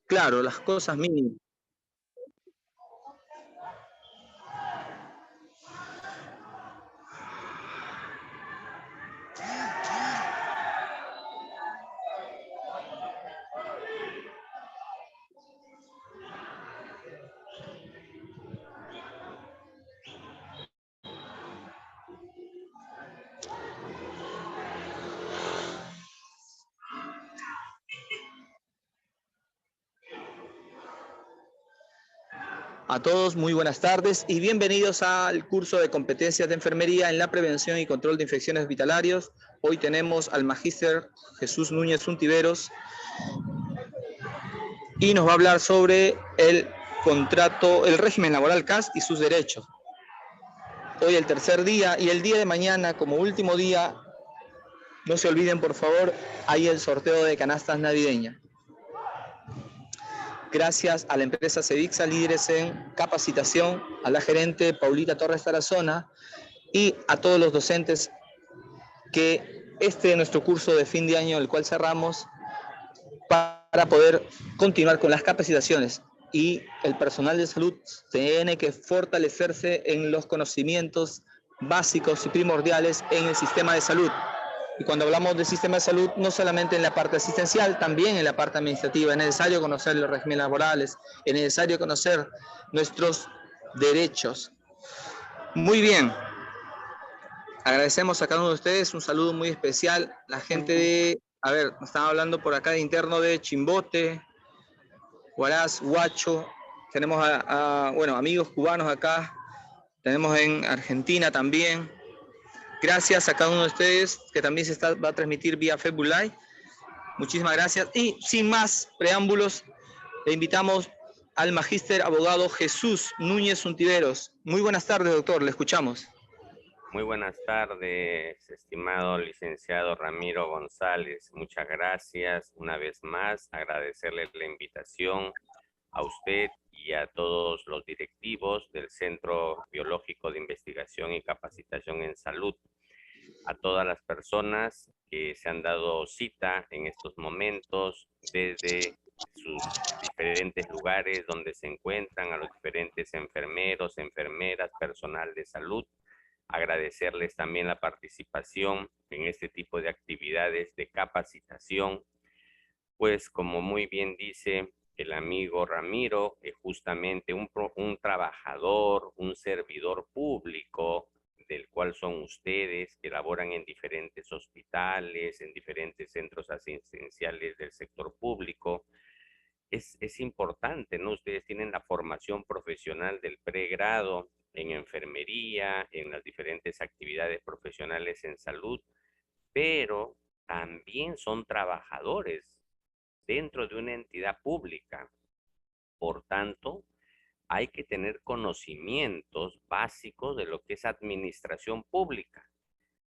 Claro, las cosas mínimas. A todos, muy buenas tardes y bienvenidos al curso de competencias de enfermería en la prevención y control de infecciones hospitalarios. Hoy tenemos al magíster Jesús Núñez Untiveros y nos va a hablar sobre el contrato, el régimen laboral CAS y sus derechos. Hoy el tercer día y el día de mañana como último día, no se olviden por favor, hay el sorteo de canastas navideñas. Gracias a la empresa Cedixa, líderes en capacitación, a la gerente Paulita Torres Tarazona y a todos los docentes que este es nuestro curso de fin de año, el cual cerramos para poder continuar con las capacitaciones. Y el personal de salud tiene que fortalecerse en los conocimientos básicos y primordiales en el sistema de salud. Y cuando hablamos del sistema de salud, no solamente en la parte asistencial, también en la parte administrativa. Es necesario conocer los regímenes laborales, es necesario conocer nuestros derechos. Muy bien, agradecemos a cada uno de ustedes, un saludo muy especial. La gente de, a ver, están hablando por acá de interno de Chimbote, Huaraz, Huacho. Tenemos bueno, amigos cubanos acá, tenemos en Argentina también. Gracias a cada uno de ustedes, que también va a transmitir vía Facebook Live. Muchísimas gracias. Y sin más preámbulos, le invitamos al magíster abogado Jesús Núñez Untiveros. Muy buenas tardes, doctor, le escuchamos. Muy buenas tardes, estimado licenciado Ramiro González. Muchas gracias una vez más. Agradecerle la invitación a usted y a todos los directivos del Centro Biológico de Investigación y Capacitación en Salud. A todas las personas que se han dado cita en estos momentos desde sus diferentes lugares donde se encuentran, a los diferentes enfermeros, enfermeras, personal de salud. Agradecerles también la participación en este tipo de actividades de capacitación, pues como muy bien dice el amigo Ramiro, es justamente un trabajador, un servidor público, del cual son ustedes, que laboran en diferentes hospitales, en diferentes centros asistenciales del sector público. Es importante, ¿no? Ustedes tienen la formación profesional del pregrado en enfermería, en las diferentes actividades profesionales en salud, pero también son trabajadores dentro de una entidad pública. Por tanto, hay que tener conocimientos básicos de lo que es administración pública.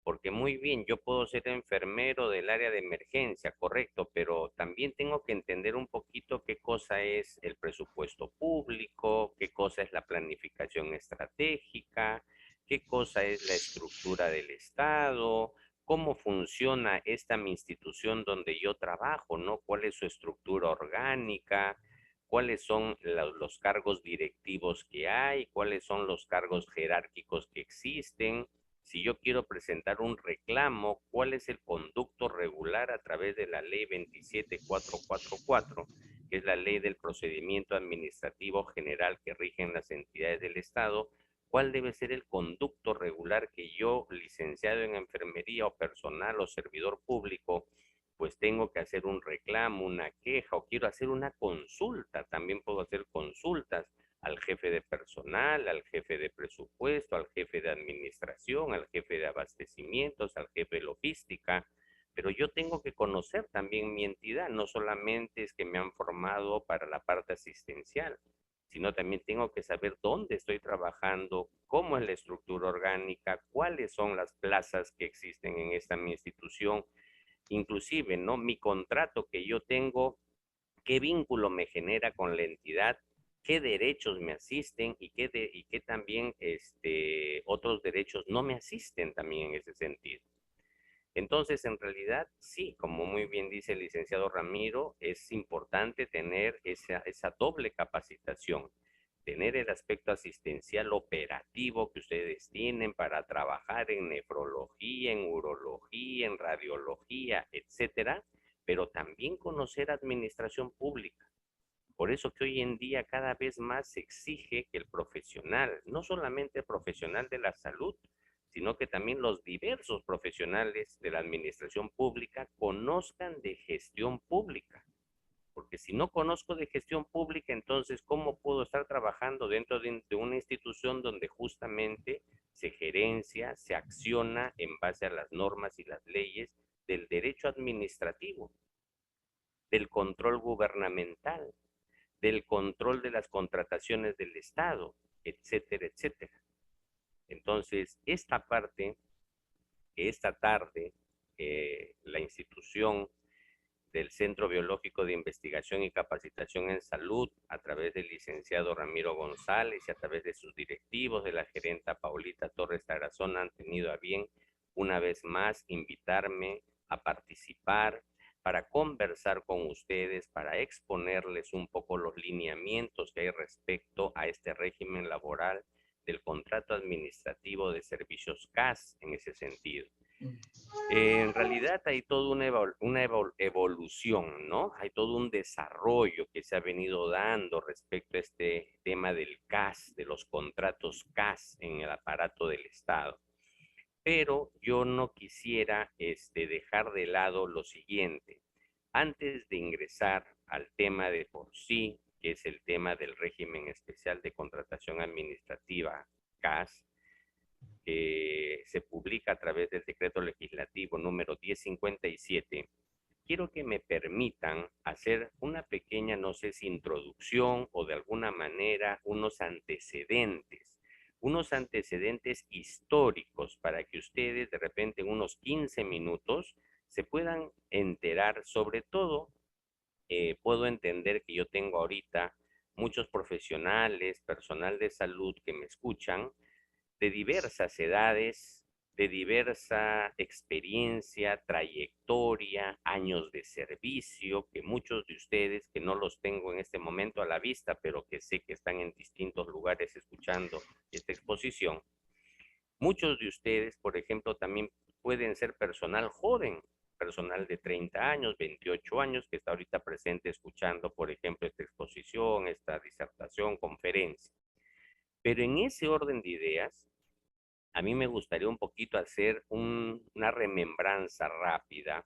Porque muy bien, yo puedo ser enfermero del área de emergencia, correcto, pero también tengo que entender un poquito qué cosa es el presupuesto público, qué cosa es la planificación estratégica, qué cosa es la estructura del Estado, cómo funciona esta mi institución donde yo trabajo, ¿no? ¿Cuál es su estructura orgánica? ¿Cuáles son los cargos directivos que hay? ¿Cuáles son los cargos jerárquicos que existen? Si yo quiero presentar un reclamo, ¿cuál es el conducto regular a través de la ley 27444, que es la ley del procedimiento administrativo general que rigen las entidades del Estado? ¿Cuál debe ser el conducto regular que yo, licenciado en enfermería o personal o servidor público, pues tengo que hacer un reclamo, una queja o quiero hacer una consulta? También puedo hacer consultas al jefe de personal, al jefe de presupuesto, al jefe de administración, al jefe de abastecimientos, al jefe de logística, pero yo tengo que conocer también mi entidad, no solamente es que me han formado para la parte asistencial, sino también tengo que saber dónde estoy trabajando, cómo es la estructura orgánica, cuáles son las plazas que existen en esta mi institución, inclusive, ¿no? Mi contrato que yo tengo, qué vínculo me genera con la entidad, qué derechos me asisten y qué también otros derechos no me asisten también en ese sentido. Entonces, en realidad, sí, como muy bien dice el licenciado Ramiro, es importante tener esa doble capacitación, tener el aspecto asistencial operativo que ustedes tienen para trabajar en nefrología, en urología, en radiología, etcétera, pero también conocer administración pública. Por eso que hoy en día cada vez más se exige que el profesional, no solamente el profesional de la salud, sino que también los diversos profesionales de la administración pública conozcan de gestión pública. Porque si no conozco de gestión pública, entonces, ¿cómo puedo estar trabajando dentro de una institución donde justamente se gerencia, se acciona en base a las normas y las leyes del derecho administrativo, del control gubernamental, del control de las contrataciones del Estado, etcétera, etcétera? Entonces, esta parte, esta tarde, la institución del Centro Biológico de Investigación y Capacitación en Salud, a través del licenciado Ramiro González y a través de sus directivos, de la gerenta Paulita Torres Tarazona, han tenido a bien una vez más invitarme a participar para conversar con ustedes, para exponerles un poco los lineamientos que hay respecto a este régimen laboral del contrato administrativo de servicios CAS en ese sentido. En realidad hay toda una evolución, ¿no? Hay todo un desarrollo que se ha venido dando respecto a este tema del CAS, de los contratos CAS en el aparato del Estado. Pero yo no quisiera dejar de lado lo siguiente. Antes de ingresar al tema de por sí, que es el tema del régimen especial de contratación administrativa, CAS, que se publica a través del decreto legislativo número 1057, quiero que me permitan hacer una pequeña, no sé si introducción o de alguna manera unos antecedentes históricos para que ustedes de repente en unos 15 minutos se puedan enterar. Sobre todo, puedo entender que yo tengo ahorita muchos profesionales, personal de salud que me escuchan, de diversas edades, de diversa experiencia, trayectoria, años de servicio, que muchos de ustedes, que no los tengo en este momento a la vista, pero que sé que están en distintos lugares escuchando esta exposición, muchos de ustedes, por ejemplo, también pueden ser personal joven, personal de 30 años, 28 años, que está ahorita presente escuchando, por ejemplo, esta exposición, esta disertación, conferencia. Pero en ese orden de ideas, a mí me gustaría un poquito hacer una remembranza rápida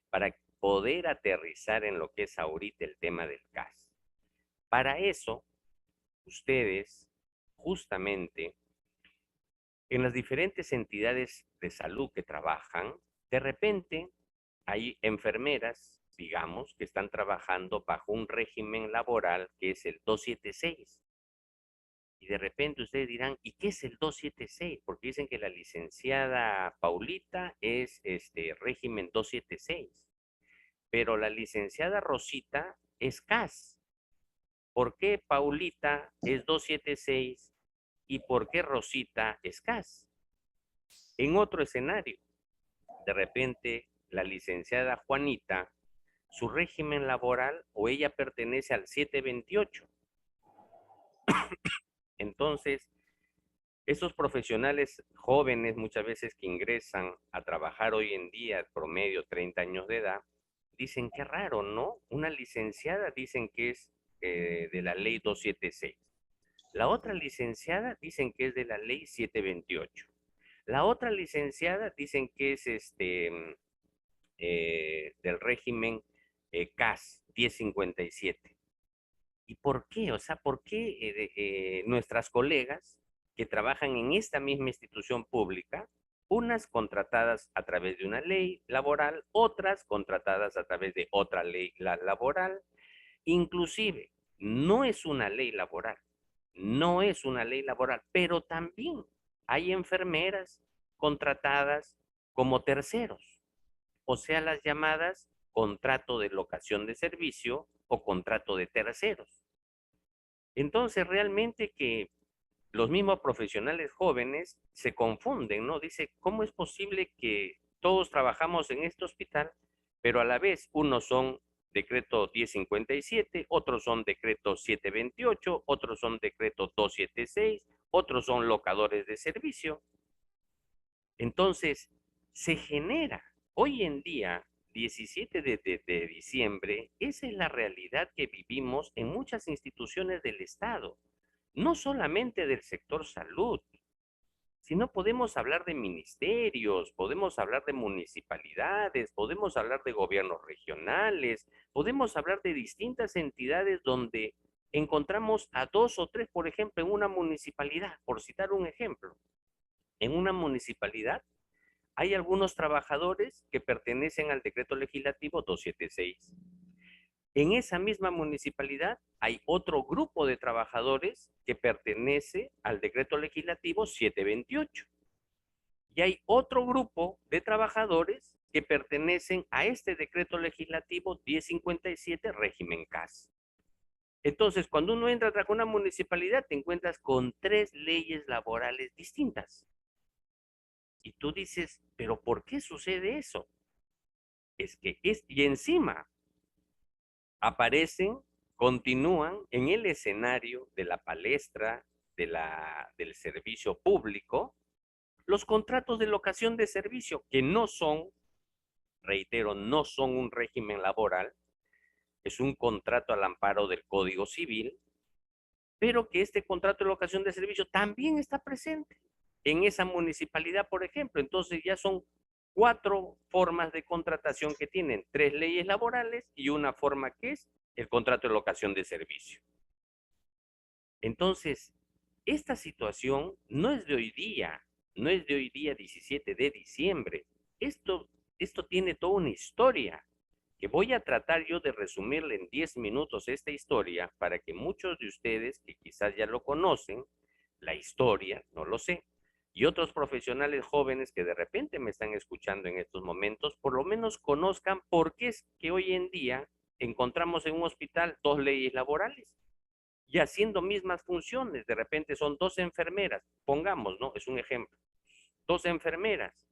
para poder aterrizar en lo que es ahorita el tema del CAS. Para eso, ustedes, justamente, en las diferentes entidades de salud que trabajan, de repente hay enfermeras, digamos, que están trabajando bajo un régimen laboral que es el 276. Y de repente ustedes dirán, ¿y qué es el 276? Porque dicen que la licenciada Paulita es régimen 276, pero la licenciada Rosita es CAS. ¿Por qué Paulita es 276 y por qué Rosita es CAS? En otro escenario, de repente la licenciada Juanita, su régimen laboral o ella pertenece al 728. Entonces, esos profesionales jóvenes, muchas veces que ingresan a trabajar hoy en día, promedio 30 años de edad, dicen qué raro, ¿no? Una licenciada dicen que es de la ley 276. La otra licenciada dicen que es de la ley 728. La otra licenciada dicen que es del régimen CAS 1057. ¿Y por qué? O sea, ¿por qué nuestras colegas que trabajan en esta misma institución pública, unas contratadas a través de una ley laboral, otras contratadas a través de otra ley laboral, inclusive no es una ley laboral, no es una ley laboral, pero también hay enfermeras contratadas como terceros, o sea, las llamadas contrato de locación de servicio o contrato de terceros. Entonces, realmente que los mismos profesionales jóvenes se confunden, ¿no? Dice, ¿cómo es posible que todos trabajamos en este hospital, pero a la vez unos son decreto 1057, otros son decreto 728, otros son decreto 276, otros son locadores de servicio. Entonces, se genera hoy en día, 17 de diciembre, esa es la realidad que vivimos en muchas instituciones del Estado, no solamente del sector salud, sino podemos hablar de ministerios, podemos hablar de municipalidades, podemos hablar de gobiernos regionales, podemos hablar de distintas entidades donde encontramos a 2 o 3, por ejemplo, en una municipalidad, por citar un ejemplo. En una municipalidad hay algunos trabajadores que pertenecen al decreto legislativo 276. En esa misma municipalidad hay otro grupo de trabajadores que pertenece al decreto legislativo 728. Y hay otro grupo de trabajadores que pertenecen a este decreto legislativo 1057, régimen CAS. Entonces, cuando uno entra a una municipalidad, te encuentras con 3 leyes laborales distintas. Y tú dices, ¿pero por qué sucede eso? Y encima aparecen, continúan en el escenario de la palestra del servicio público, los contratos de locación de servicio, que no son, reitero, no son un régimen laboral, es un contrato al amparo del Código Civil, pero que este contrato de locación de servicio también está presente en esa municipalidad, por ejemplo. Entonces ya son 4 formas de contratación que tienen 3 leyes laborales y una forma que es el contrato de locación de servicio. Entonces, esta situación no es de hoy día, no es de hoy día 17 de diciembre. Esto tiene toda una historia que voy a tratar yo de resumirle en 10 minutos esta historia para que muchos de ustedes que quizás ya lo conocen, la historia, no lo sé, y otros profesionales jóvenes que de repente me están escuchando en estos momentos, por lo menos conozcan por qué es que hoy en día encontramos en un hospital 2 leyes laborales y haciendo mismas funciones. De repente son 2 enfermeras, pongamos, ¿no? Es un ejemplo. 2 enfermeras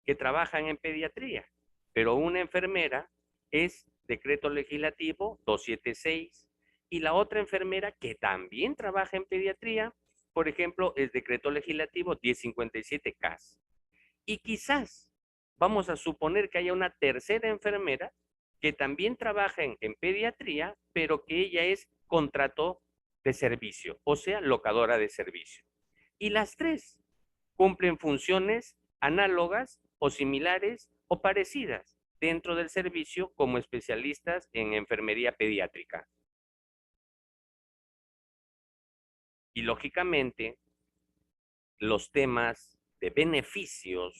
que trabajan en pediatría, pero una enfermera es decreto legislativo 276 y la otra enfermera que también trabaja en pediatría, por ejemplo, es decreto legislativo 1057 CAS. Y quizás vamos a suponer que haya una tercera enfermera que también trabaja en pediatría, pero que ella es contrato de servicio, o sea, locadora de servicio. Y las 3 cumplen funciones análogas o similares o parecidas dentro del servicio como especialistas en enfermería pediátrica. Y lógicamente, los temas de beneficios,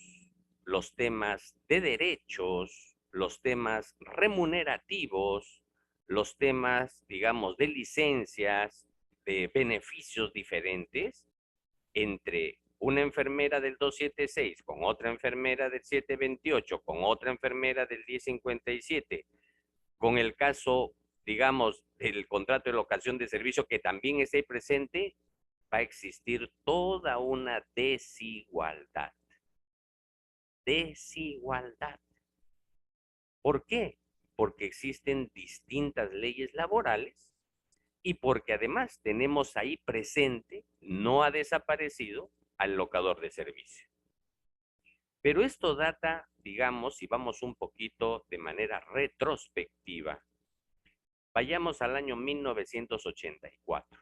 los temas de derechos, los temas remunerativos, los temas, digamos, de licencias, de beneficios diferentes entre una enfermera del 276 con otra enfermera del 728, con otra enfermera del 1057, con el caso, digamos, del contrato de locación de servicio que también esté presente, va a existir toda una desigualdad. Desigualdad. ¿Por qué? Porque existen distintas leyes laborales y porque además tenemos ahí presente, no ha desaparecido, al locador de servicio. Pero esto data, digamos, si vamos un poquito de manera retrospectiva, vayamos al año 1984.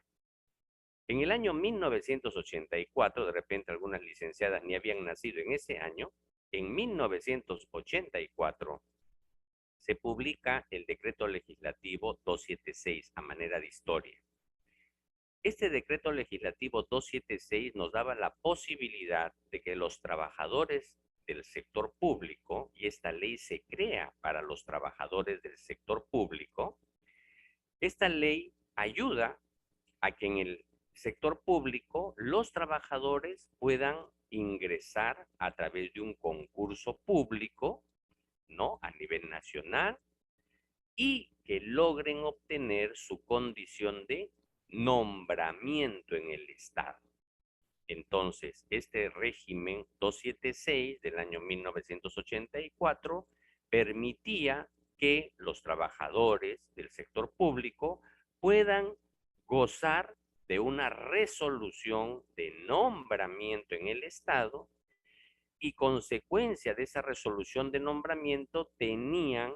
En el año 1984, de repente algunas licenciadas ni habían nacido en ese año, en 1984 se publica el decreto legislativo 276 a manera de historia. Este decreto legislativo 276 nos daba la posibilidad de que los trabajadores del sector público, y esta ley se crea para los trabajadores del sector público, esta ley ayuda a que en el sector público los trabajadores puedan ingresar a través de un concurso público, ¿no? A nivel nacional, y que logren obtener su condición de nombramiento en el Estado. Entonces, este régimen 276 del año 1984 permitía que los trabajadores del sector público puedan gozar de una resolución de nombramiento en el Estado y consecuencia de esa resolución de nombramiento tenían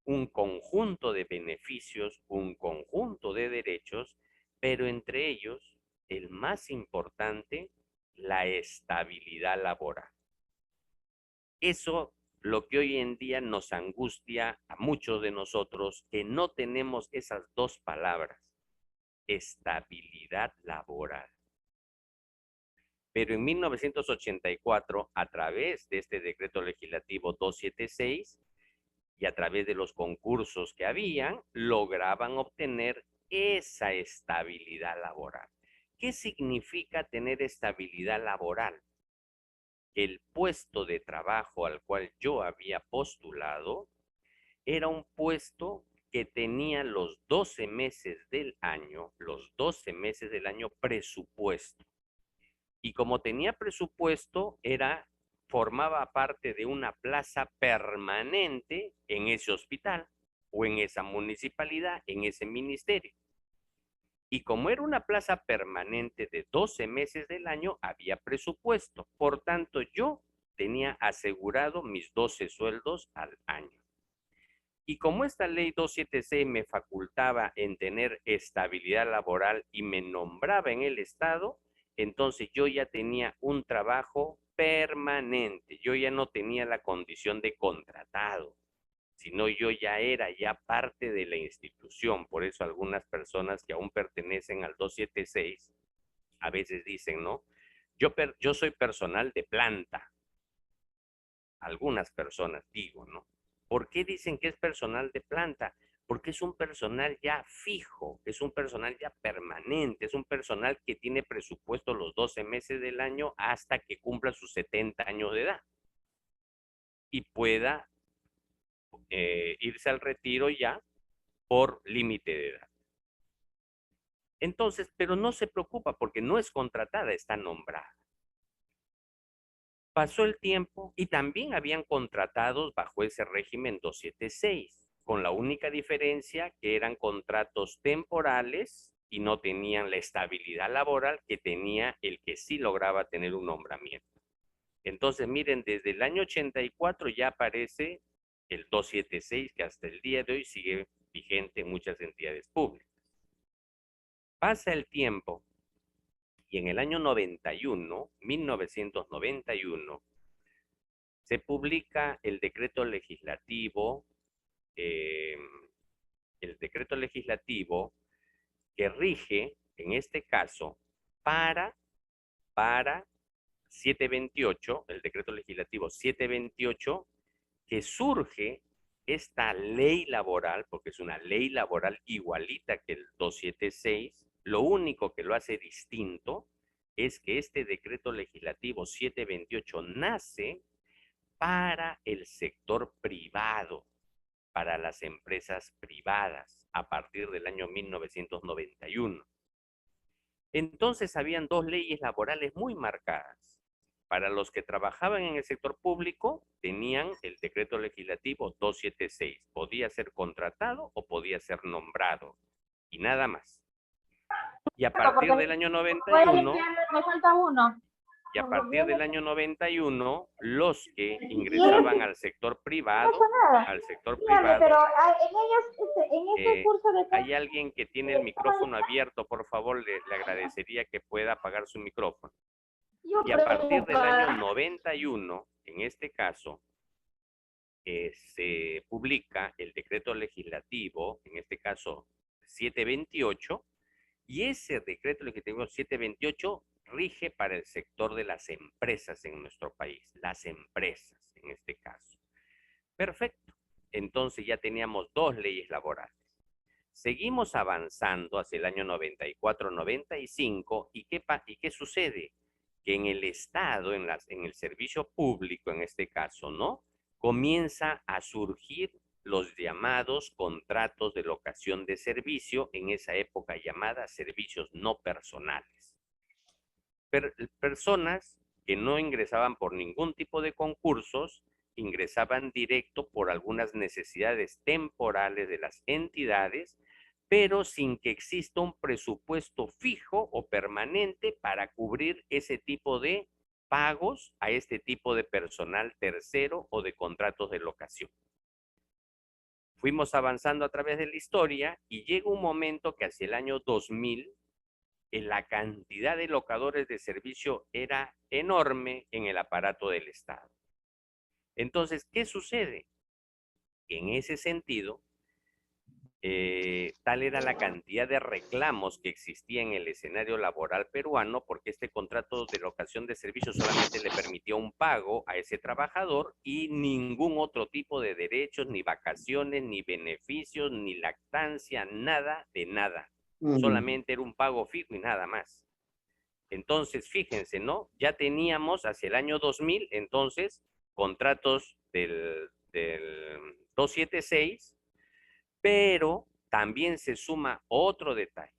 un conjunto de beneficios, un conjunto de derechos, pero entre ellos, el más importante, la estabilidad laboral. Eso lo que hoy en día nos angustia a muchos de nosotros, que no tenemos esas dos palabras, estabilidad laboral. Pero en 1984, a través de este decreto legislativo 276 y a través de los concursos que habían, lograban obtener esa estabilidad laboral. ¿Qué significa tener estabilidad laboral? El puesto de trabajo al cual yo había postulado era un puesto que tenía los 12 meses del año, presupuesto. Y como tenía presupuesto, formaba parte de una plaza permanente en ese hospital o en esa municipalidad, en ese ministerio. Y como era una plaza permanente de 12 meses del año, había presupuesto. Por tanto, yo tenía asegurado mis 12 sueldos al año. Y como esta ley 276 me facultaba en tener estabilidad laboral y me nombraba en el Estado, entonces yo ya tenía un trabajo permanente. Yo ya no tenía la condición de contratado, sino yo ya era parte de la institución. Por eso algunas personas que aún pertenecen al 276 a veces dicen, ¿no? Yo soy personal de planta. Algunas personas digo, ¿no? ¿Por qué dicen que es personal de planta? Porque es un personal ya fijo, es un personal ya permanente, es un personal que tiene presupuesto los 12 meses del año hasta que cumpla sus 70 años de edad y pueda irse al retiro ya por límite de edad. Entonces, pero no se preocupa porque no es contratada, está nombrada. Pasó el tiempo y también habían contratados bajo ese régimen 276, con la única diferencia que eran contratos temporales y no tenían la estabilidad laboral que tenía el que sí lograba tener un nombramiento. Entonces, miren, desde el año 84 ya aparece el 276, que hasta el día de hoy sigue vigente en muchas entidades públicas. Pasa el tiempo y en el año 1991, se publica el decreto legislativo, eh, que rige, en este caso, para 728, el decreto legislativo 728, que surge esta ley laboral, porque es una ley laboral igualita que el 276, lo único que lo hace distinto es que este decreto legislativo 728 nace para el sector privado, para las empresas privadas, a partir del año 1991. Entonces habían dos leyes laborales muy marcadas. Para los que trabajaban en el sector público, tenían el decreto legislativo 276. Podía ser contratado o podía ser nombrado. Y nada más. Y a partir del año 91, me falta uno. Y a partir del año 91, los que ingresaban al sector privado, pero en ese curso de... hay alguien que tiene el micrófono abierto, por favor, le agradecería que pueda apagar su micrófono. Y a partir del año 91, en este caso, se publica el decreto legislativo, en este caso 728, y ese decreto legislativo 728 rige para el sector de las empresas en nuestro país, las empresas en este caso. Perfecto. Entonces ya teníamos dos leyes laborales. Seguimos avanzando hacia el año 94-95 ¿y qué sucede? Que en el Estado, en el servicio público en este caso, ¿no? Comienza a surgir los llamados contratos de locación de servicio, en esa época llamada servicios no personales. personas que no ingresaban por ningún tipo de concursos, ingresaban directo por algunas necesidades temporales de las entidades, pero sin que exista un presupuesto fijo o permanente para cubrir ese tipo de pagos a este tipo de personal tercero o de contratos de locación. Fuimos avanzando a través de la historia y llega un momento que hacia el año 2000 la cantidad de locadores de servicio era enorme en el aparato del Estado. Entonces, ¿qué sucede? En ese sentido, tal era la cantidad de reclamos que existía en el escenario laboral peruano, porque este contrato de locación de servicios solamente le permitía un pago a ese trabajador y ningún otro tipo de derechos, ni vacaciones, ni beneficios, ni lactancia, nada de nada. Solamente era un pago fijo y nada más. Entonces, fíjense, ¿no? Ya teníamos hacia el año 2000, entonces, contratos del 276, pero también se suma otro detalle,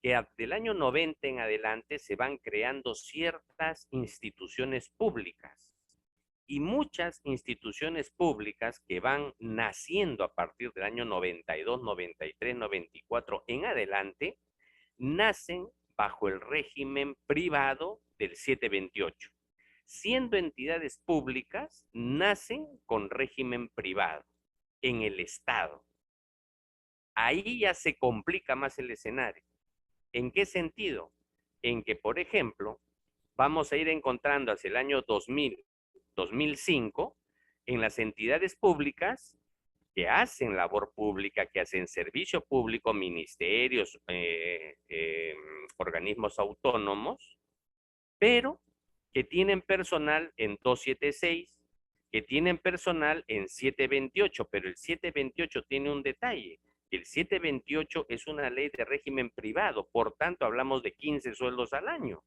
que del año 90 en adelante se van creando ciertas instituciones públicas y muchas instituciones públicas que van naciendo a partir del año 92, 93, 94 en adelante, nacen bajo el régimen privado del 728. Siendo entidades públicas, nacen con régimen privado en el Estado. Ahí ya se complica más el escenario. ¿En qué sentido? En que, por ejemplo, vamos a ir encontrando hacia el año 2000, 2005, en las entidades públicas que hacen labor pública, que hacen servicio público, ministerios, organismos autónomos, pero que tienen personal en 276, que tienen personal en 728, pero el 728 tiene un detalle. El 728 es una ley de régimen privado, por tanto hablamos de 15 sueldos al año.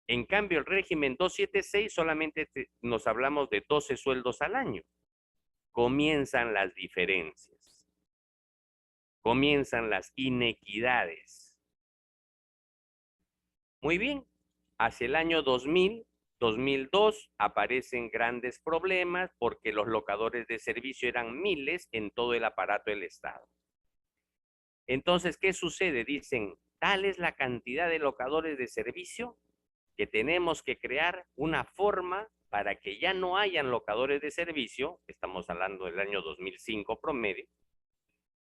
En cambio, el régimen 276 solamente nos hablamos de 12 sueldos al año. Comienzan las diferencias, comienzan las inequidades. Muy bien, hacia el año 2000, 2002 aparecen grandes problemas porque los locadores de servicio eran miles en todo el aparato del Estado. Entonces, ¿qué sucede? Dicen, tal es la cantidad de locadores de servicio que tenemos que crear una forma para que ya no hayan locadores de servicio, estamos hablando del año 2005 promedio,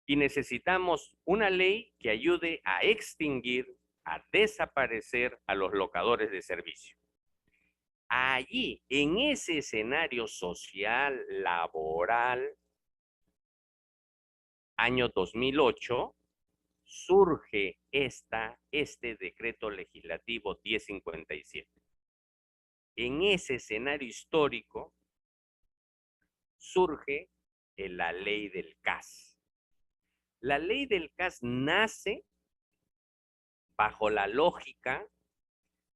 y necesitamos una ley que ayude a extinguir, a desaparecer a los locadores de servicio. Allí, en ese escenario social, laboral, año 2008, surge este decreto legislativo 1057. En ese escenario histórico surge la ley del CAS. La ley del CAS nace bajo la lógica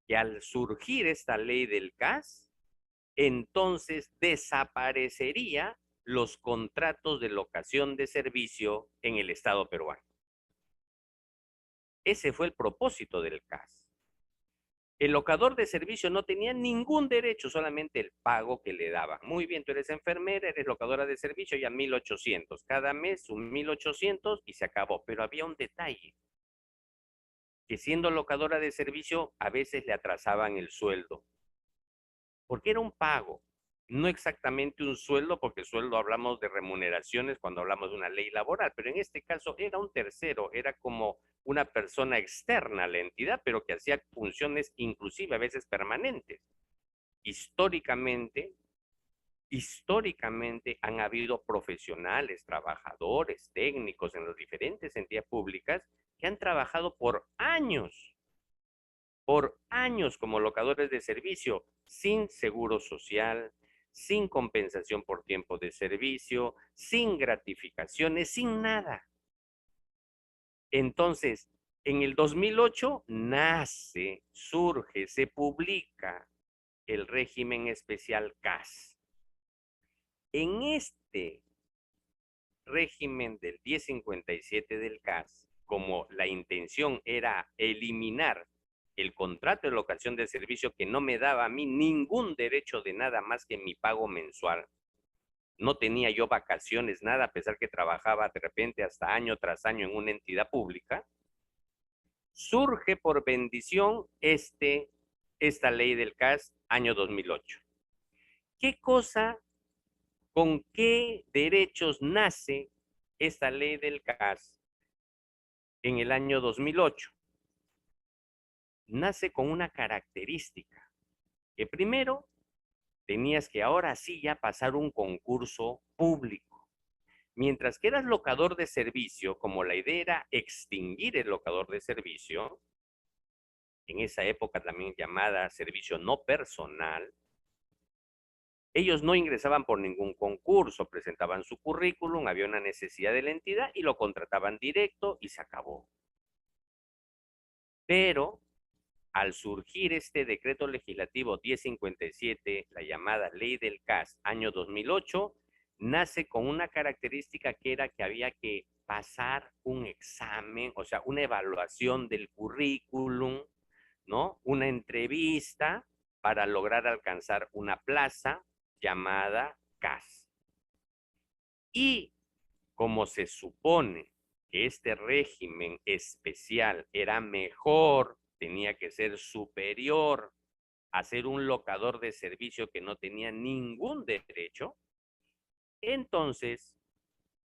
que al surgir esta ley del CAS, entonces desaparecería los contratos de locación de servicio en el Estado peruano. Ese fue el propósito del CAS. El locador de servicio no tenía ningún derecho, solamente el pago que le daban. Muy bien, tú eres enfermera, eres locadora de servicio, ya 1,800. Cada mes un 1,800 y se acabó. Pero había un detalle, que siendo locadora de servicio a veces le atrasaban el sueldo. Porque era un pago, no exactamente un sueldo, porque sueldo hablamos de remuneraciones cuando hablamos de una ley laboral, pero en este caso era un tercero, era como una persona externa a la entidad, pero que hacía funciones inclusive a veces permanentes. Históricamente han habido profesionales, trabajadores, técnicos en las diferentes entidades públicas que han trabajado por años como locadores de servicio, sin seguro social, sin compensación por tiempo de servicio, sin gratificaciones, sin nada. Entonces, en el 2008 nace, surge, se publica el régimen especial CAS. En este régimen del 1057 del CAS, como la intención era eliminar el contrato de locación de servicio que no me daba a mí ningún derecho de nada más que mi pago mensual. No tenía yo vacaciones, nada, a pesar que trabajaba de repente hasta año tras año en una entidad pública. Surge por bendición esta ley del CAS año 2008. ¿Qué cosa, con qué derechos nace esta ley del CAS en el año 2008? Nace con una característica, que primero tenías que ahora sí ya pasar un concurso público. Mientras que eras locador de servicio, como la idea era extinguir el locador de servicio, en esa época también llamada servicio no personal, ellos no ingresaban por ningún concurso, presentaban su currículum, había una necesidad de la entidad y lo contrataban directo y se acabó. Pero al surgir este decreto legislativo 1057, la llamada ley del CAS, año 2008, nace con una característica que era que había que pasar un examen, o sea, una evaluación del currículum, ¿no? Una entrevista para lograr alcanzar una plaza llamada CAS. Y como se supone que este régimen especial era mejor, tenía que ser superior a ser un locador de servicio que no tenía ningún derecho, entonces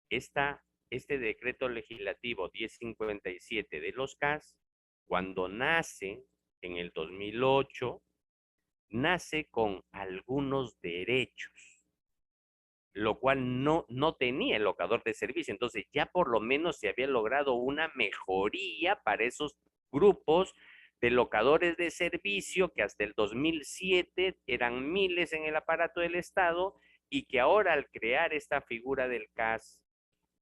este decreto legislativo 1057 de los CAS, cuando nace en el 2008, nace con algunos derechos, lo cual no tenía el locador de servicio. Entonces ya por lo menos se había logrado una mejoría para esos grupos de locadores de servicio que hasta el 2007 eran miles en el aparato del Estado y que ahora al crear esta figura del CAS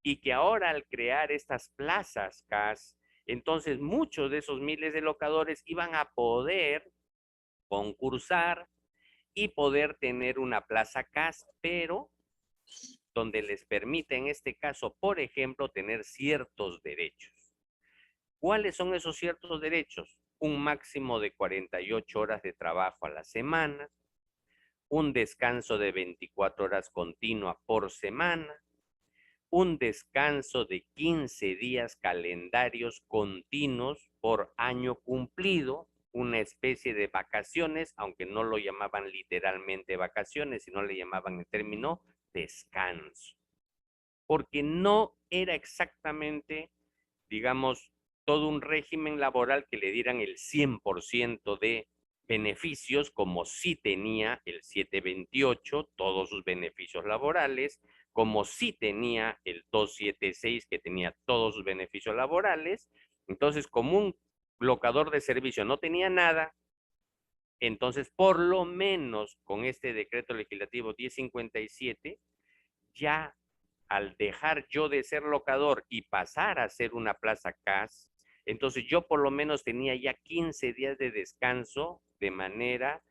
y que ahora al crear estas plazas CAS, entonces muchos de esos miles de locadores iban a poder concursar y poder tener una plaza CAS, pero donde les permite en este caso, por ejemplo, tener ciertos derechos. ¿Cuáles son esos ciertos derechos? Un máximo de 48 horas de trabajo a la semana, un descanso de 24 horas continua por semana, un descanso de 15 días calendarios continuos por año cumplido, una especie de vacaciones, aunque no lo llamaban literalmente vacaciones, sino le llamaban el término descanso. Porque no era exactamente, digamos, todo un régimen laboral que le dieran el 100% de beneficios, como sí tenía el 728, todos sus beneficios laborales, como sí tenía el 276, que tenía todos sus beneficios laborales. Entonces, como un locador de servicio no tenía nada, entonces, por lo menos con este decreto legislativo 1057, ya al dejar yo de ser locador y pasar a ser una plaza CAS, entonces yo por lo menos tenía ya 15 días de descanso de manera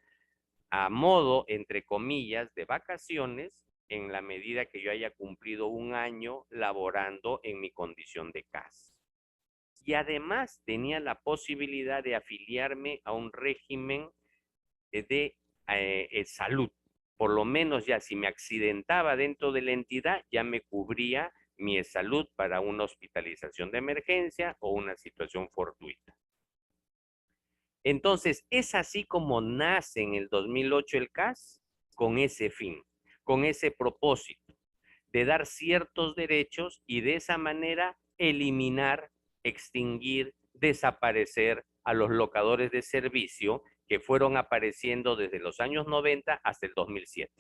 a modo, entre comillas, de vacaciones, en la medida que yo haya cumplido un año laborando en mi condición de CAS. Y además tenía la posibilidad de afiliarme a un régimen de salud. Por lo menos ya si me accidentaba dentro de la entidad, ya me cubría mi salud para una hospitalización de emergencia o una situación fortuita. Entonces, es así como nace en el 2008 el CAS, con ese fin, con ese propósito, de dar ciertos derechos y de esa manera eliminar, extinguir, desaparecer a los locadores de servicio que fueron apareciendo desde los años 90 hasta el 2007.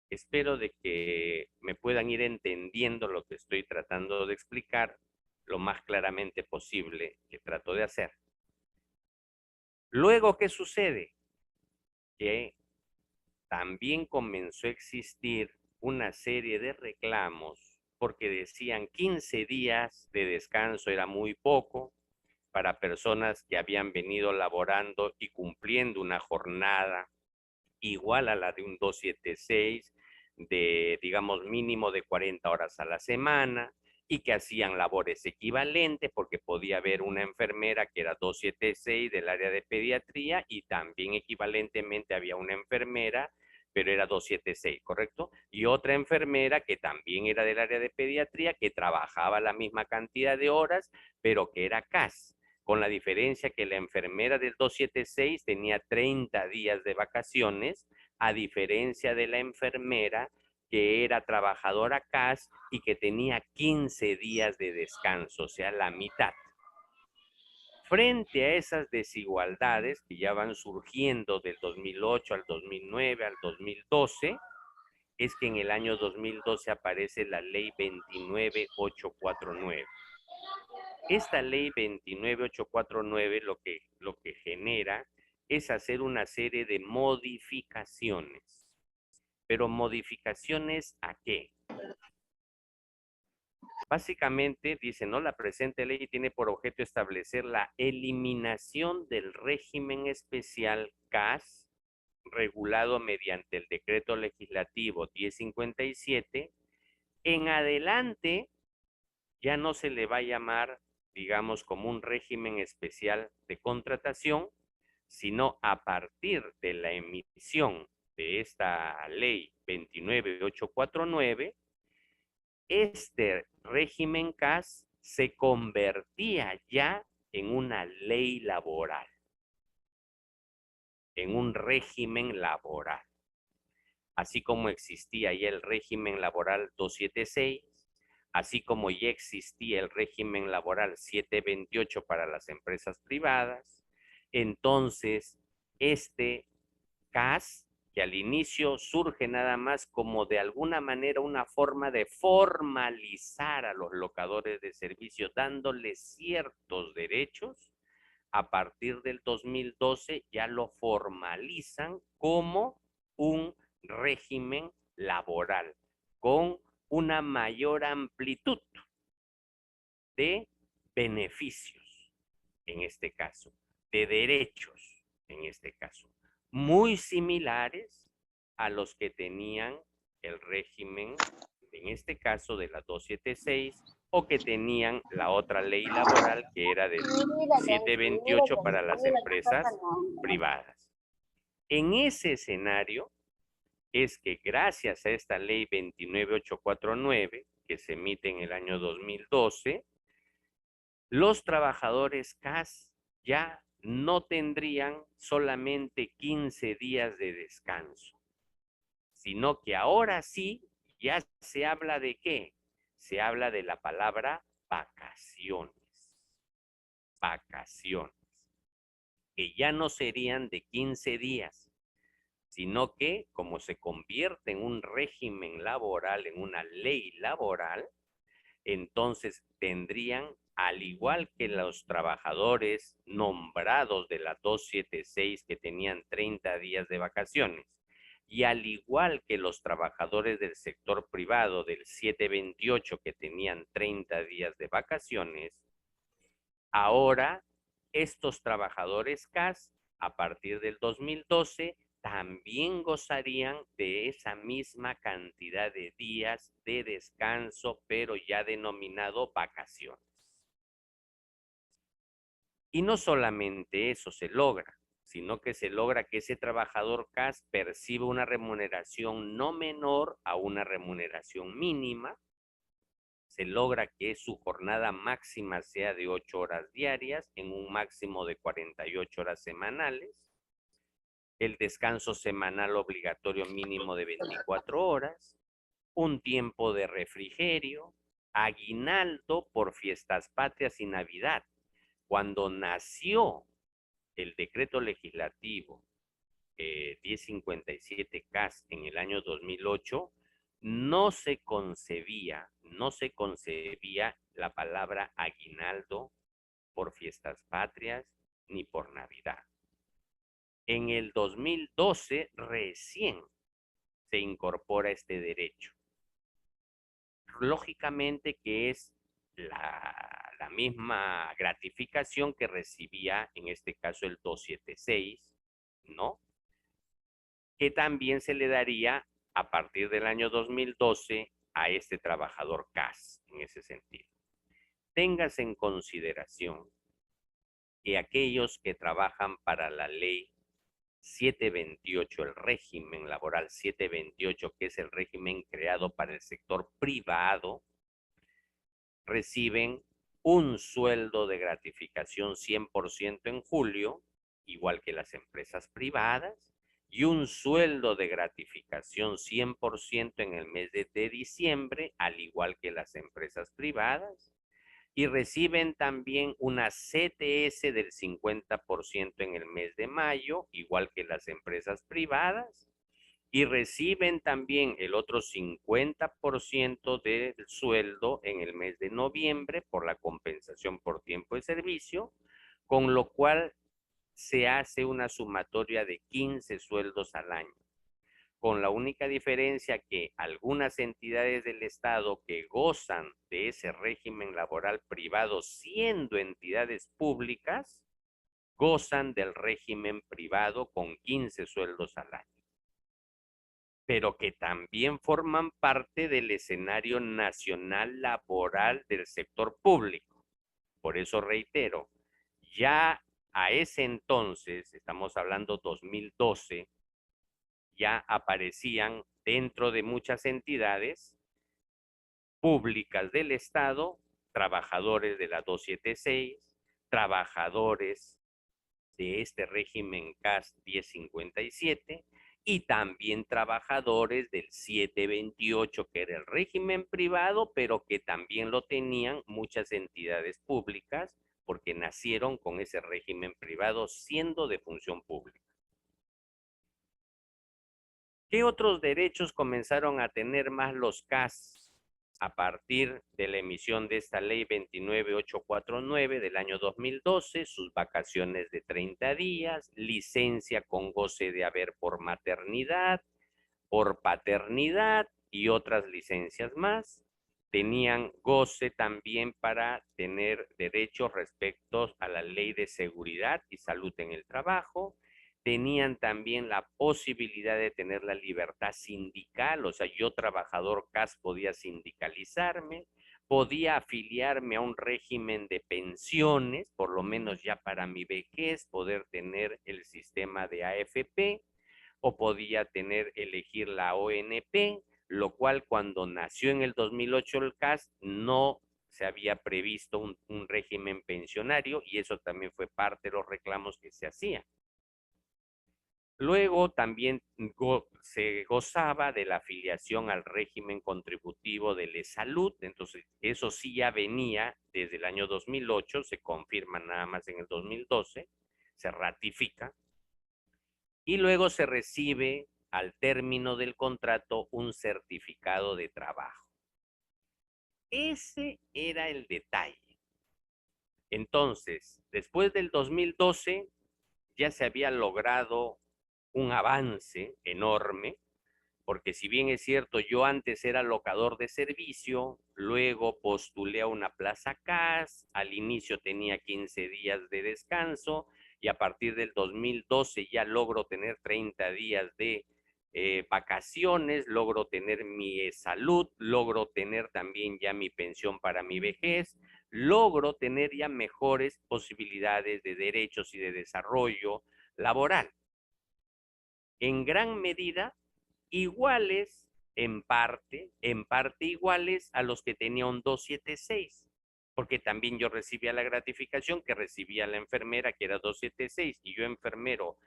Espero de que me puedan ir entendiendo lo que estoy tratando de explicar lo más claramente posible que trato de hacer. Luego, ¿qué sucede? Que también comenzó a existir una serie de reclamos porque decían 15 días de descanso era muy poco para personas que habían venido laborando y cumpliendo una jornada igual a la de un 276, de, digamos, mínimo de 40 horas a la semana, y que hacían labores equivalentes porque podía haber una enfermera que era 276 del área de pediatría y también equivalentemente había una enfermera, pero era 276, ¿correcto? Y otra enfermera que también era del área de pediatría que trabajaba la misma cantidad de horas, pero que era CAS, con la diferencia que la enfermera del 276 tenía 30 días de vacaciones, a diferencia de la enfermera que era trabajadora CAS y que tenía 15 días de descanso, o sea, la mitad. Frente a esas desigualdades que ya van surgiendo del 2008 al 2009 al 2012, es que en el año 2012 aparece la ley 29849. Esta ley 29849 lo que genera es hacer una serie de modificaciones. Pero modificaciones ¿a qué? Básicamente dice, ¿no? La presente ley tiene por objeto establecer la eliminación del régimen especial CAS regulado mediante el decreto legislativo 1057. En adelante ya no se le va a llamar, digamos, como un régimen especial de contratación, sino a partir de la emisión de esta ley 29849, este régimen CAS se convertía ya en una ley laboral, en un régimen laboral. Así como existía ya el régimen laboral 276, así como ya existía el régimen laboral 728 para las empresas privadas, entonces este CAS, que al inicio surge nada más como de alguna manera una forma de formalizar a los locadores de servicio, dándoles ciertos derechos, a partir del 2012 ya lo formalizan como un régimen laboral, con una mayor amplitud de beneficios, en este caso, de derechos, en este caso, muy similares a los que tenían el régimen, en este caso de la 276, o que tenían la otra ley laboral que era del 728 para las empresas privadas. En ese escenario es que gracias a esta ley 29849, que se emite en el año 2012, los trabajadores CAS ya no tendrían solamente 15 días de descanso, sino que ahora sí ya se habla de ¿qué? Se habla de la palabra vacaciones. Vacaciones. Que ya no serían de 15 días, sino que como se convierte en un régimen laboral, en una ley laboral, entonces tendrían, al igual que los trabajadores nombrados de la 276 que tenían 30 días de vacaciones, y al igual que los trabajadores del sector privado del 728 que tenían 30 días de vacaciones, ahora estos trabajadores CAS, a partir del 2012, también gozarían de esa misma cantidad de días de descanso, pero ya denominado vacaciones. Y no solamente eso se logra, sino que se logra que ese trabajador CAS perciba una remuneración no menor a una remuneración mínima. Se logra que su jornada máxima sea de 8 horas diarias en un máximo de 48 horas semanales. El descanso semanal obligatorio mínimo de 24 horas, un tiempo de refrigerio, aguinaldo por fiestas patrias y Navidad. Cuando nació el decreto legislativo 1057 CAS en el año 2008, no se concebía la palabra aguinaldo por fiestas patrias ni por Navidad. En el 2012 recién se incorpora este derecho. Lógicamente que es la misma gratificación que recibía en este caso el 276, ¿no? Que también se le daría a partir del año 2012 a este trabajador CAS en ese sentido. Téngase en consideración que aquellos que trabajan para la ley 728, el régimen laboral 728, que es el régimen creado para el sector privado, reciben un sueldo de gratificación 100% en julio, igual que las empresas privadas, y un sueldo de gratificación 100% en el mes de diciembre, al igual que las empresas privadas, y reciben también una CTS del 50% en el mes de mayo, igual que las empresas privadas, y reciben también el otro 50% del sueldo en el mes de noviembre por la compensación por tiempo de servicio, con lo cual se hace una sumatoria de 15 sueldos al año, con la única diferencia que algunas entidades del Estado que gozan de ese régimen laboral privado siendo entidades públicas, gozan del régimen privado con 15 sueldos al año, pero que también forman parte del escenario nacional laboral del sector público. Por eso reitero, ya a ese entonces, estamos hablando 2012, ya aparecían dentro de muchas entidades públicas del Estado, trabajadores de la 276, trabajadores de este régimen CAS 1057 y también trabajadores del 728, que era el régimen privado, pero que también lo tenían muchas entidades públicas porque nacieron con ese régimen privado siendo de función pública. ¿Qué otros derechos comenzaron a tener más los CAS a partir de la emisión de esta ley 29849 del año 2012? Sus vacaciones de 30 días, licencia con goce de haber por maternidad, por paternidad y otras licencias más. Tenían goce también para tener derechos respecto a la ley de seguridad y salud en el trabajo. Tenían también la posibilidad de tener la libertad sindical, o sea, yo trabajador CAS podía sindicalizarme, podía afiliarme a un régimen de pensiones, por lo menos ya para mi vejez, poder tener el sistema de AFP, o podía elegir la ONP, lo cual cuando nació en el 2008 el CAS no se había previsto un régimen pensionario y eso también fue parte de los reclamos que se hacían. Luego también se gozaba de la afiliación al régimen contributivo de la salud, entonces eso sí ya venía desde el año 2008, se confirma nada más en el 2012, se ratifica, y luego se recibe al término del contrato un certificado de trabajo. Ese era el detalle. Entonces, después del 2012 ya se había logrado un avance enorme, porque si bien es cierto, yo antes era locador de servicio, luego postulé a una plaza CAS, al inicio tenía 15 días de descanso y a partir del 2012 ya logro tener 30 días de vacaciones, logro tener mi salud, logro tener también ya mi pensión para mi vejez, logro tener ya mejores posibilidades de derechos y de desarrollo laboral. En gran medida, iguales en parte iguales a los que tenía un 276, porque también yo recibía la gratificación que recibía la enfermera, que era 276, y yo enfermero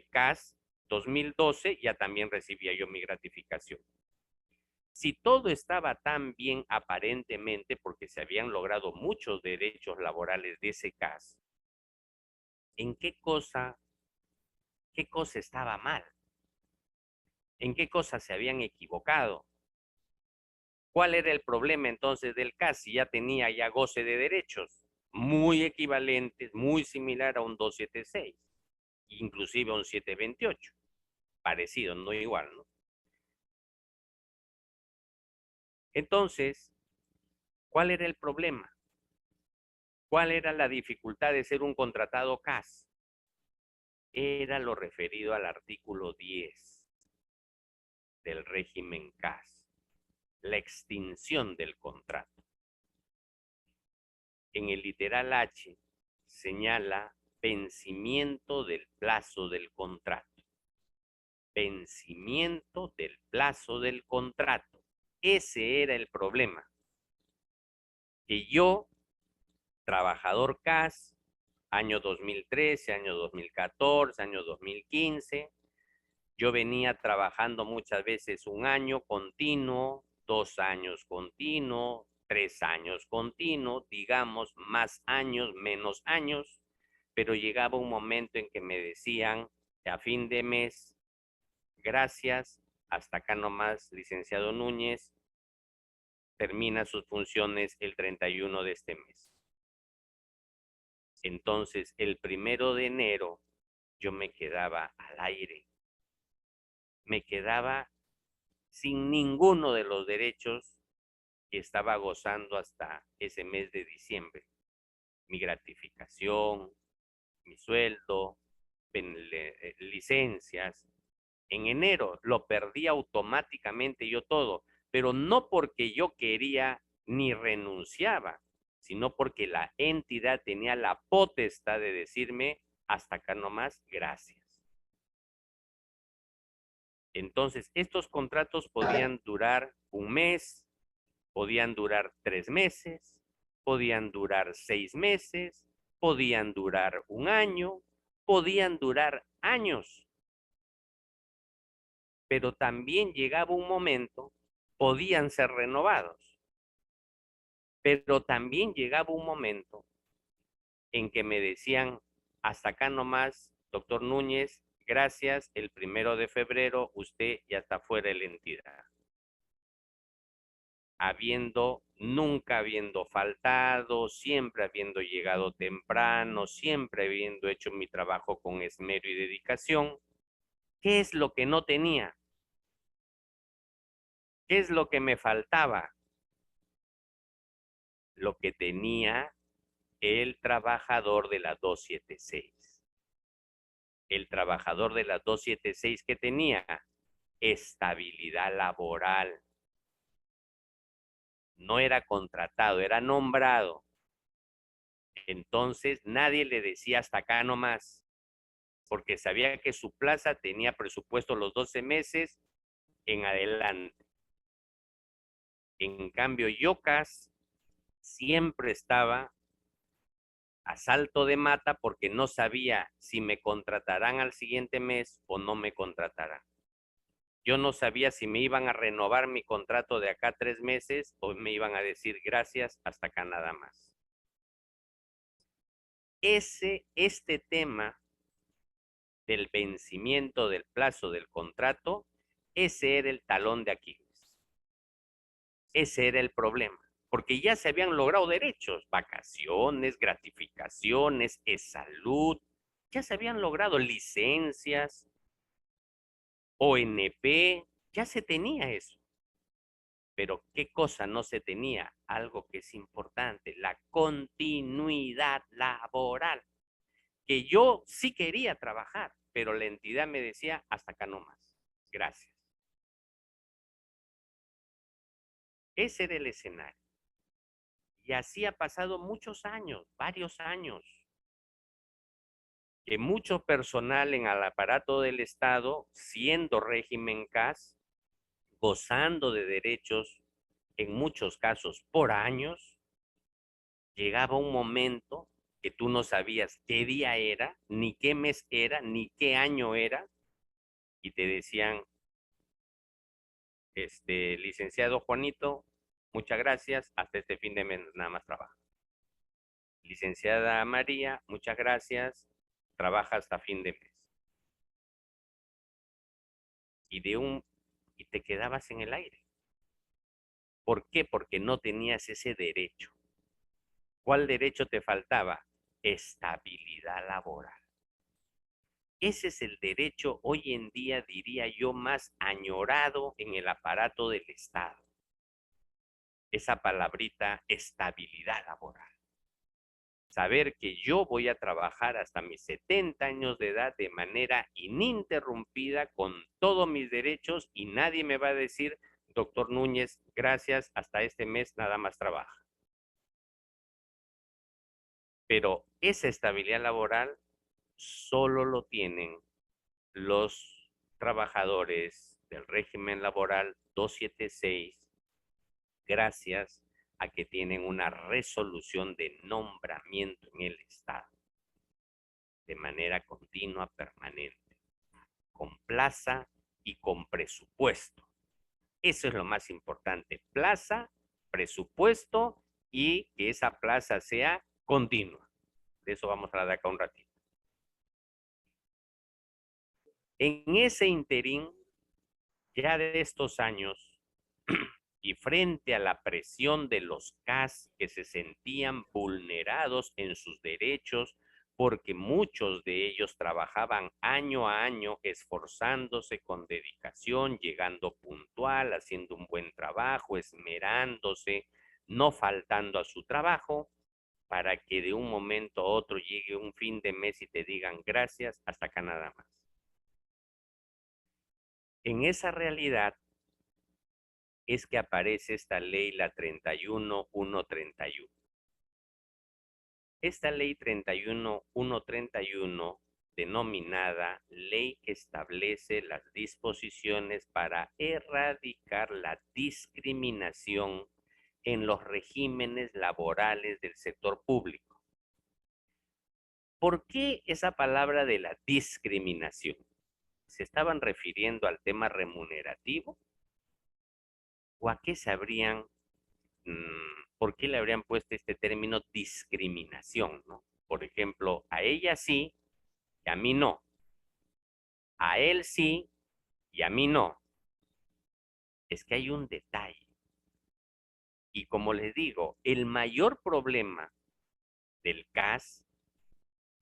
CAS 2012, ya también recibía yo mi gratificación. Si todo estaba tan bien aparentemente, porque se habían logrado muchos derechos laborales de ese CAS, ¿en qué cosa estaba mal? ¿En qué cosas se habían equivocado? ¿Cuál era el problema entonces del CAS? Si ya tenía goce de derechos muy equivalentes, muy similar a un 276, inclusive a un 728, parecido, no igual, ¿no? Entonces, ¿cuál era el problema? ¿Cuál era la dificultad de ser un contratado CAS? Era lo referido al artículo 10 del régimen CAS. la extinción del contrato. En el literal H señala vencimiento del plazo del contrato. Vencimiento del plazo del contrato. Ese era el problema. Que yo, trabajador CAS, año 2013, año 2014, año 2015, yo venía trabajando muchas veces un año continuo, 2 años continuo, 3 años continuo, digamos, más años, menos años, pero llegaba un momento en que me decían, a fin de mes, gracias, hasta acá nomás, licenciado Núñez, termina sus funciones el 31 de este mes. Entonces, el 1 de enero, yo me quedaba al aire. Me quedaba sin ninguno de los derechos que estaba gozando hasta ese mes de diciembre. Mi gratificación, mi sueldo, licencias. En enero lo perdí automáticamente yo todo, pero no porque yo quería ni renunciaba, sino porque la entidad tenía la potestad de decirme, hasta acá nomás, gracias. Entonces, estos contratos podían durar un mes, podían durar 3 meses, podían durar 6 meses, podían durar un año, podían durar años. Pero también llegaba un momento, podían ser renovados. Pero también llegaba un momento en que me decían, hasta acá nomás, doctor Núñez, gracias, el 1 de febrero usted ya está fuera de la entidad. Nunca habiendo faltado, siempre habiendo llegado temprano, siempre habiendo hecho mi trabajo con esmero y dedicación. ¿Qué es lo que no tenía? ¿Qué es lo que me faltaba? Lo que tenía el trabajador de la 276. El trabajador de la 276 que tenía estabilidad laboral. No era contratado, era nombrado. Entonces nadie le decía hasta acá nomás, porque sabía que su plaza tenía presupuesto los 12 meses en adelante. En cambio, Yocas siempre estaba a salto de mata porque no sabía si me contratarán al siguiente mes o no me contratarán. Yo no sabía si me iban a renovar mi contrato de acá 3 meses o me iban a decir gracias, hasta acá nada más. Este tema del vencimiento del plazo del contrato, ese era el talón de Aquiles. Ese era el problema, porque ya se habían logrado derechos, vacaciones, gratificaciones, salud, ya se habían logrado licencias, ONP, ya se tenía eso. Pero ¿qué cosa no se tenía? Algo que es importante, la continuidad laboral. Que yo sí quería trabajar, pero la entidad me decía, hasta acá no más. Gracias. Ese era el escenario. Y así ha pasado muchos años, varios años, que mucho personal en el aparato del Estado, siendo régimen CAS, gozando de derechos, en muchos casos por años, llegaba un momento que tú no sabías qué día era, ni qué mes era, ni qué año era, y te decían, licenciado Juanito, muchas gracias, hasta este fin de mes nada más trabaja. Licenciada María, muchas gracias, trabaja hasta fin de mes. Y te quedabas en el aire. ¿Por qué? Porque no tenías ese derecho. ¿Cuál derecho te faltaba? Estabilidad laboral. Ese es el derecho hoy en día, diría yo, más añorado en el aparato del Estado. Esa palabrita, estabilidad laboral. Saber que yo voy a trabajar hasta mis 70 años de edad de manera ininterrumpida con todos mis derechos y nadie me va a decir doctor Núñez, gracias, hasta este mes nada más trabaja. Pero esa estabilidad laboral solo lo tienen los trabajadores del régimen laboral 276 gracias a que tienen una resolución de nombramiento en el Estado de manera continua, permanente, con plaza y con presupuesto. Eso es lo más importante, plaza, presupuesto y que esa plaza sea continua. De eso vamos a hablar de acá un ratito. En ese interín, ya de estos años, y frente a la presión de los CAS que se sentían vulnerados en sus derechos, porque muchos de ellos trabajaban año a año esforzándose con dedicación, llegando puntual, haciendo un buen trabajo, esmerándose, no faltando a su trabajo, para que de un momento a otro llegue un fin de mes y te digan gracias, hasta acá nada más. En esa realidad es que aparece esta ley, la 31131. Esta ley 31131, denominada Ley que establece las disposiciones para erradicar la discriminación en los regímenes laborales del sector público. ¿Por qué esa palabra de la discriminación? ¿Se estaban refiriendo al tema remunerativo? ¿O a qué se habrían, por qué le habrían puesto este término discriminación, ¿no? Por ejemplo, a ella sí y a mí no. A él sí y a mí no. Es que hay un detalle. Y como les digo, el mayor problema del CAS,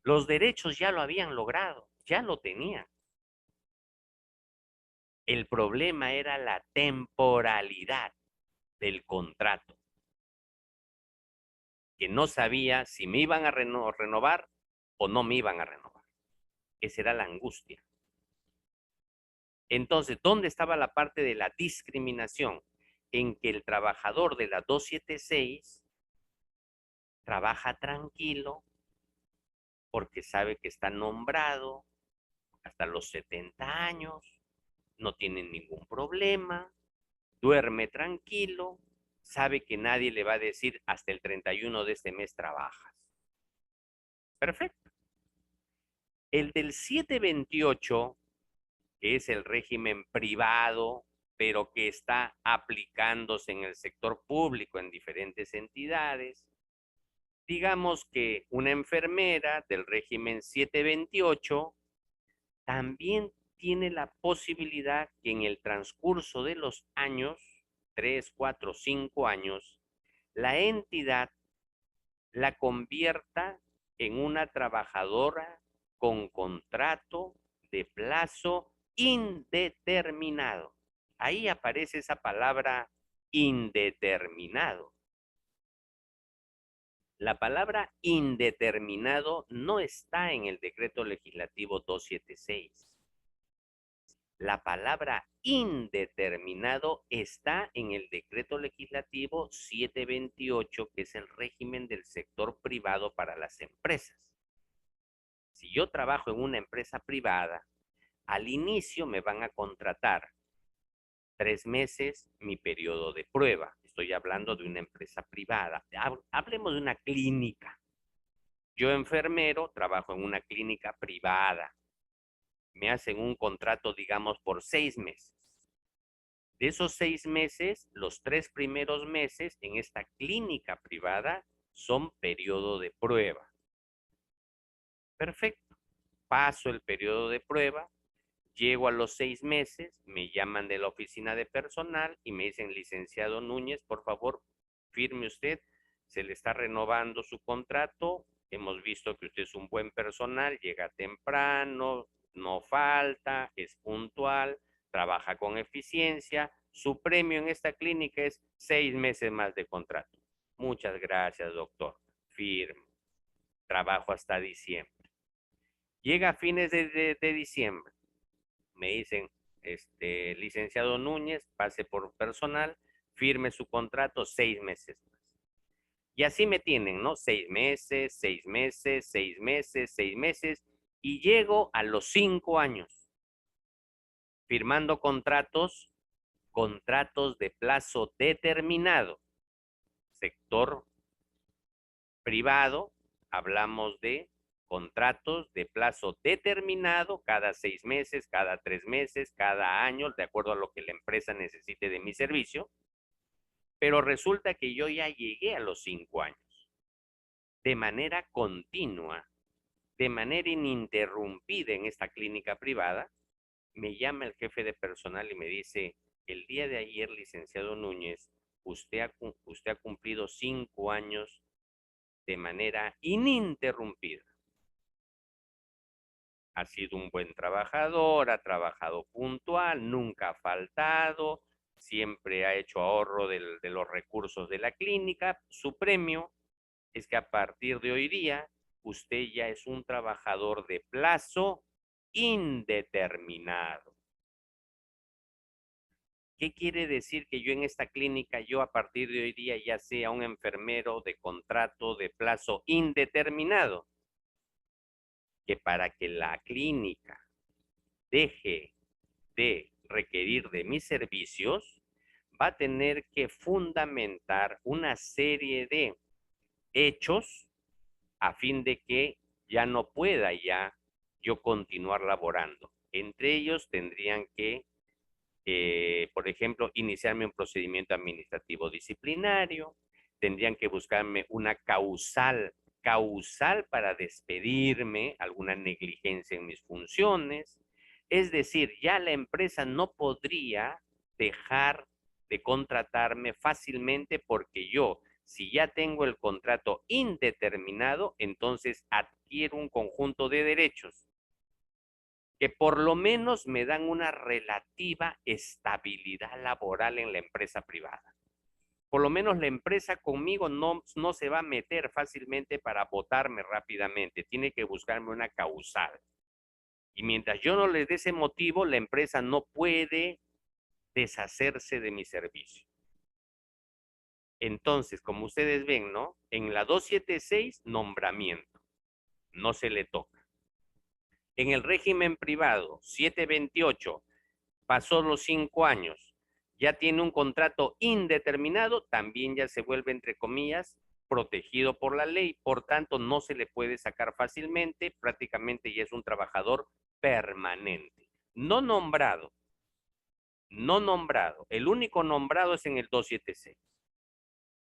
los derechos ya lo habían logrado, ya lo tenían. El problema era la temporalidad del contrato, que no sabía si me iban a renovar o no me iban a renovar. Esa era la angustia. Entonces, ¿dónde estaba la parte de la discriminación? En que el trabajador de la 276 trabaja tranquilo porque sabe que está nombrado hasta los 70 años, no tiene ningún problema, duerme tranquilo, sabe que nadie le va a decir hasta el 31 de este mes trabajas. Perfecto. El del 728, que es el régimen privado, pero que está aplicándose en el sector público en diferentes entidades. Digamos que una enfermera del régimen 728 también tiene la posibilidad que en el transcurso de los años, 3, 4, 5 años, la entidad la convierta en una trabajadora con contrato de plazo indeterminado. Ahí aparece esa palabra indeterminado. La palabra indeterminado no está en el decreto legislativo 276. La palabra indeterminado está en el decreto legislativo 728, que es el régimen del sector privado para las empresas. Si yo trabajo en una empresa privada, al inicio me van a contratar 3 meses mi periodo de prueba. Estoy hablando de una empresa privada. Hablemos de una clínica. Yo, enfermero, trabajo en una clínica privada. Me hacen un contrato, digamos, por 6 meses. De esos 6 meses, los 3 primeros meses en esta clínica privada son periodo de prueba. Perfecto. Paso el periodo de prueba, llego a los 6 meses, me llaman de la oficina de personal y me dicen, licenciado Núñez, por favor, firme usted, se le está renovando su contrato, hemos visto que usted es un buen personal, llega temprano, no falta, es puntual, trabaja con eficiencia, su premio en esta clínica es 6 meses más de contrato. Muchas gracias, doctor. Firme. Trabajo hasta diciembre. Llega a fines de diciembre. Me dicen, licenciado Núñez, pase por personal, firme su contrato 6 meses más. Y así me tienen, ¿no? 6 meses, 6 meses, 6 meses, 6 meses, y llego a los 5 años, firmando contratos de plazo determinado. Sector privado, hablamos de contratos de plazo determinado cada 6 meses, cada 3 meses, cada año, de acuerdo a lo que la empresa necesite de mi servicio. Pero resulta que yo ya llegué a los 5 años. De manera continua, de manera ininterrumpida en esta clínica privada, me llama el jefe de personal y me dice, el día de ayer, licenciado Núñez, usted ha cumplido 5 años de manera ininterrumpida. Ha sido un buen trabajador, ha trabajado puntual, nunca ha faltado, siempre ha hecho ahorro de los recursos de la clínica. Su premio es que a partir de hoy día, usted ya es un trabajador de plazo indeterminado. ¿Qué quiere decir que yo en esta clínica, yo a partir de hoy día ya sea un enfermero de contrato de plazo indeterminado? Que para que la clínica deje de requerir de mis servicios, va a tener que fundamentar una serie de hechos a fin de que ya no pueda ya yo continuar laborando. Entre ellos tendrían que, por ejemplo, iniciarme un procedimiento administrativo disciplinario, tendrían que buscarme una causal para despedirme, alguna negligencia en mis funciones. Es decir, ya la empresa no podría dejar de contratarme fácilmente porque yo, si ya tengo el contrato indeterminado, entonces adquiero un conjunto de derechos que por lo menos me dan una relativa estabilidad laboral en la empresa privada. Por lo menos la empresa conmigo no se va a meter fácilmente para botarme rápidamente. Tiene que buscarme una causal. Y mientras yo no les dé ese motivo, la empresa no puede deshacerse de mi servicio. Entonces, como ustedes ven, ¿no? En la 276, nombramiento. No se le toca. En el régimen privado, 728, pasó los 5 años, ya tiene un contrato indeterminado, también ya se vuelve, entre comillas, protegido por la ley, por tanto no se le puede sacar fácilmente, prácticamente ya es un trabajador permanente, no nombrado, el único nombrado es en el 276,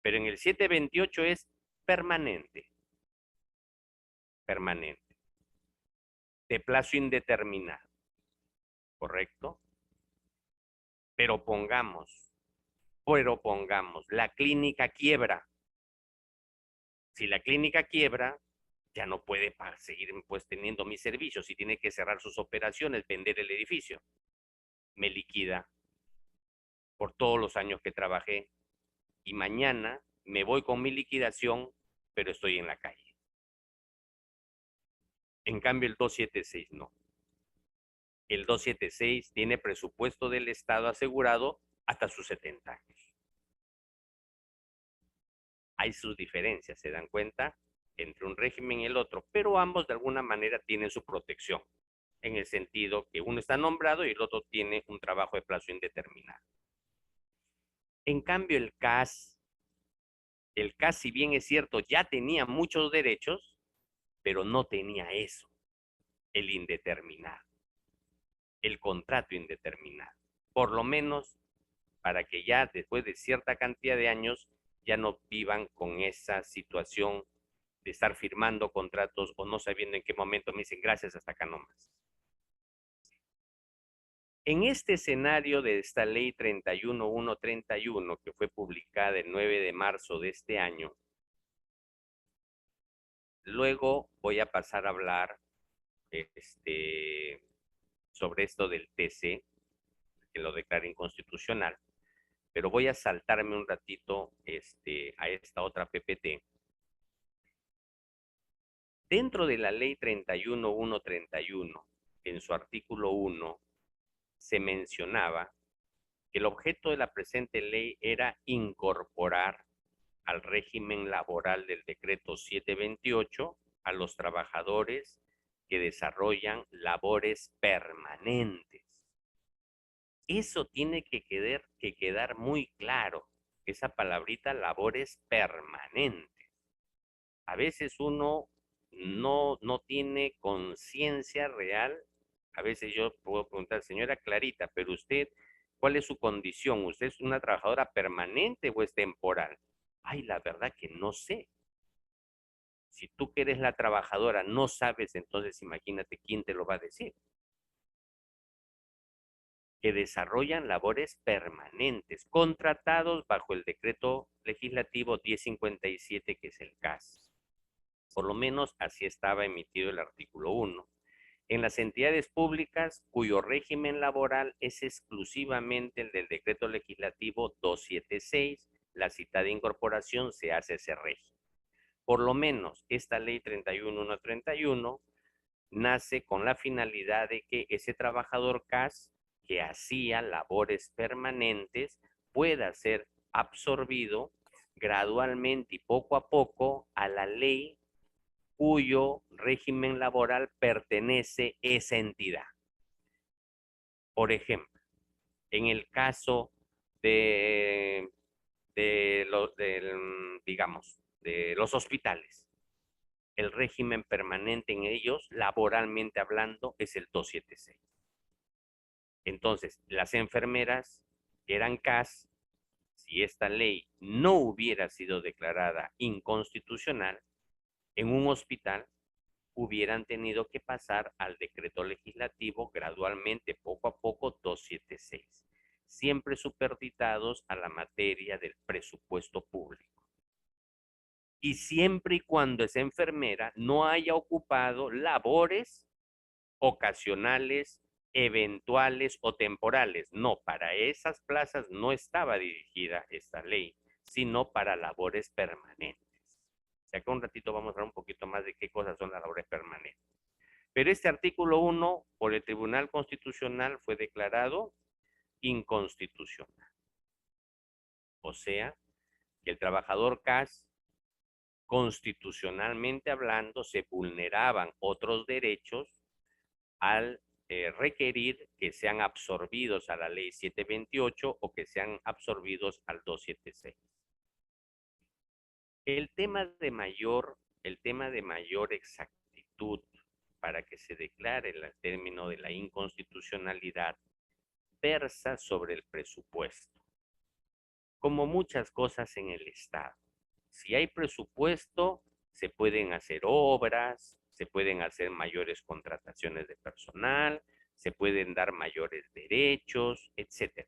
pero en el 728 es permanente, de plazo indeterminado, ¿correcto? Pero pongamos, la clínica quiebra. Si la clínica quiebra, ya no puede seguir pues teniendo mis servicios y tiene que cerrar sus operaciones, vender el edificio. Me liquida por todos los años que trabajé y mañana me voy con mi liquidación, pero estoy en la calle. En cambio, el 276 no. El 276 tiene presupuesto del Estado asegurado hasta sus 70 años. Hay sus diferencias, ¿se dan cuenta? Entre un régimen y el otro, pero ambos de alguna manera tienen su protección, en el sentido que uno está nombrado y el otro tiene un trabajo de plazo indeterminado. En cambio, el CAS, si bien es cierto, ya tenía muchos derechos, pero no tenía eso, el indeterminado, el contrato indeterminado. Por lo menos para que ya después de cierta cantidad de años ya no vivan con esa situación de estar firmando contratos o no sabiendo en qué momento me dicen gracias, hasta acá nomás. En este escenario de esta ley 31131, que fue publicada el 9 de marzo de este año, luego voy a pasar a hablar sobre esto del TC, que lo declara inconstitucional, pero voy a saltarme un ratito a esta otra PPT. Dentro de la ley 31131, en su artículo 1, se mencionaba que el objeto de la presente ley era incorporar al régimen laboral del decreto 728 a los trabajadores que desarrollan labores permanentes. Eso tiene que quedar muy claro, esa palabrita labores permanentes. A veces uno no tiene conciencia real. A veces yo puedo preguntar, señora Clarita, pero usted, ¿cuál es su condición? ¿Usted es una trabajadora permanente o es temporal? Ay, la verdad que no sé. Si tú que eres la trabajadora no sabes, entonces imagínate quién te lo va a decir. Que desarrollan labores permanentes, contratados bajo el decreto legislativo 1057, que es el CAS. Por lo menos así estaba emitido el artículo 1. En las entidades públicas cuyo régimen laboral es exclusivamente el del decreto legislativo 276, la citada incorporación se hace ese régimen. Por lo menos esta ley 31131 nace con la finalidad de que ese trabajador CAS que hacía labores permanentes pueda ser absorbido gradualmente y poco a poco a la ley cuyo régimen laboral pertenece esa entidad. Por ejemplo, en el caso de los hospitales, el régimen permanente en ellos, laboralmente hablando, es el 276. Entonces, las enfermeras eran CAS. Si esta ley no hubiera sido declarada inconstitucional, en un hospital hubieran tenido que pasar al decreto legislativo gradualmente, poco a poco, 276, siempre supeditados a la materia del presupuesto público. Y siempre y cuando esa enfermera no haya ocupado labores ocasionales, eventuales o temporales. No, para esas plazas no estaba dirigida esta ley, sino para labores permanentes. O sea que un ratito vamos a hablar un poquito más de qué cosas son las labores permanentes. Pero este artículo 1 por el Tribunal Constitucional fue declarado inconstitucional. O sea, que el trabajador CAS, constitucionalmente hablando, se vulneraban otros derechos al requerir que sean absorbidos a la ley 728 o que sean absorbidos al 276. El tema de mayor exactitud para que se declare el término de la inconstitucionalidad versa sobre el presupuesto. Como muchas cosas en el Estado. Si hay presupuesto, se pueden hacer obras, se pueden hacer mayores contrataciones de personal, se pueden dar mayores derechos, etc.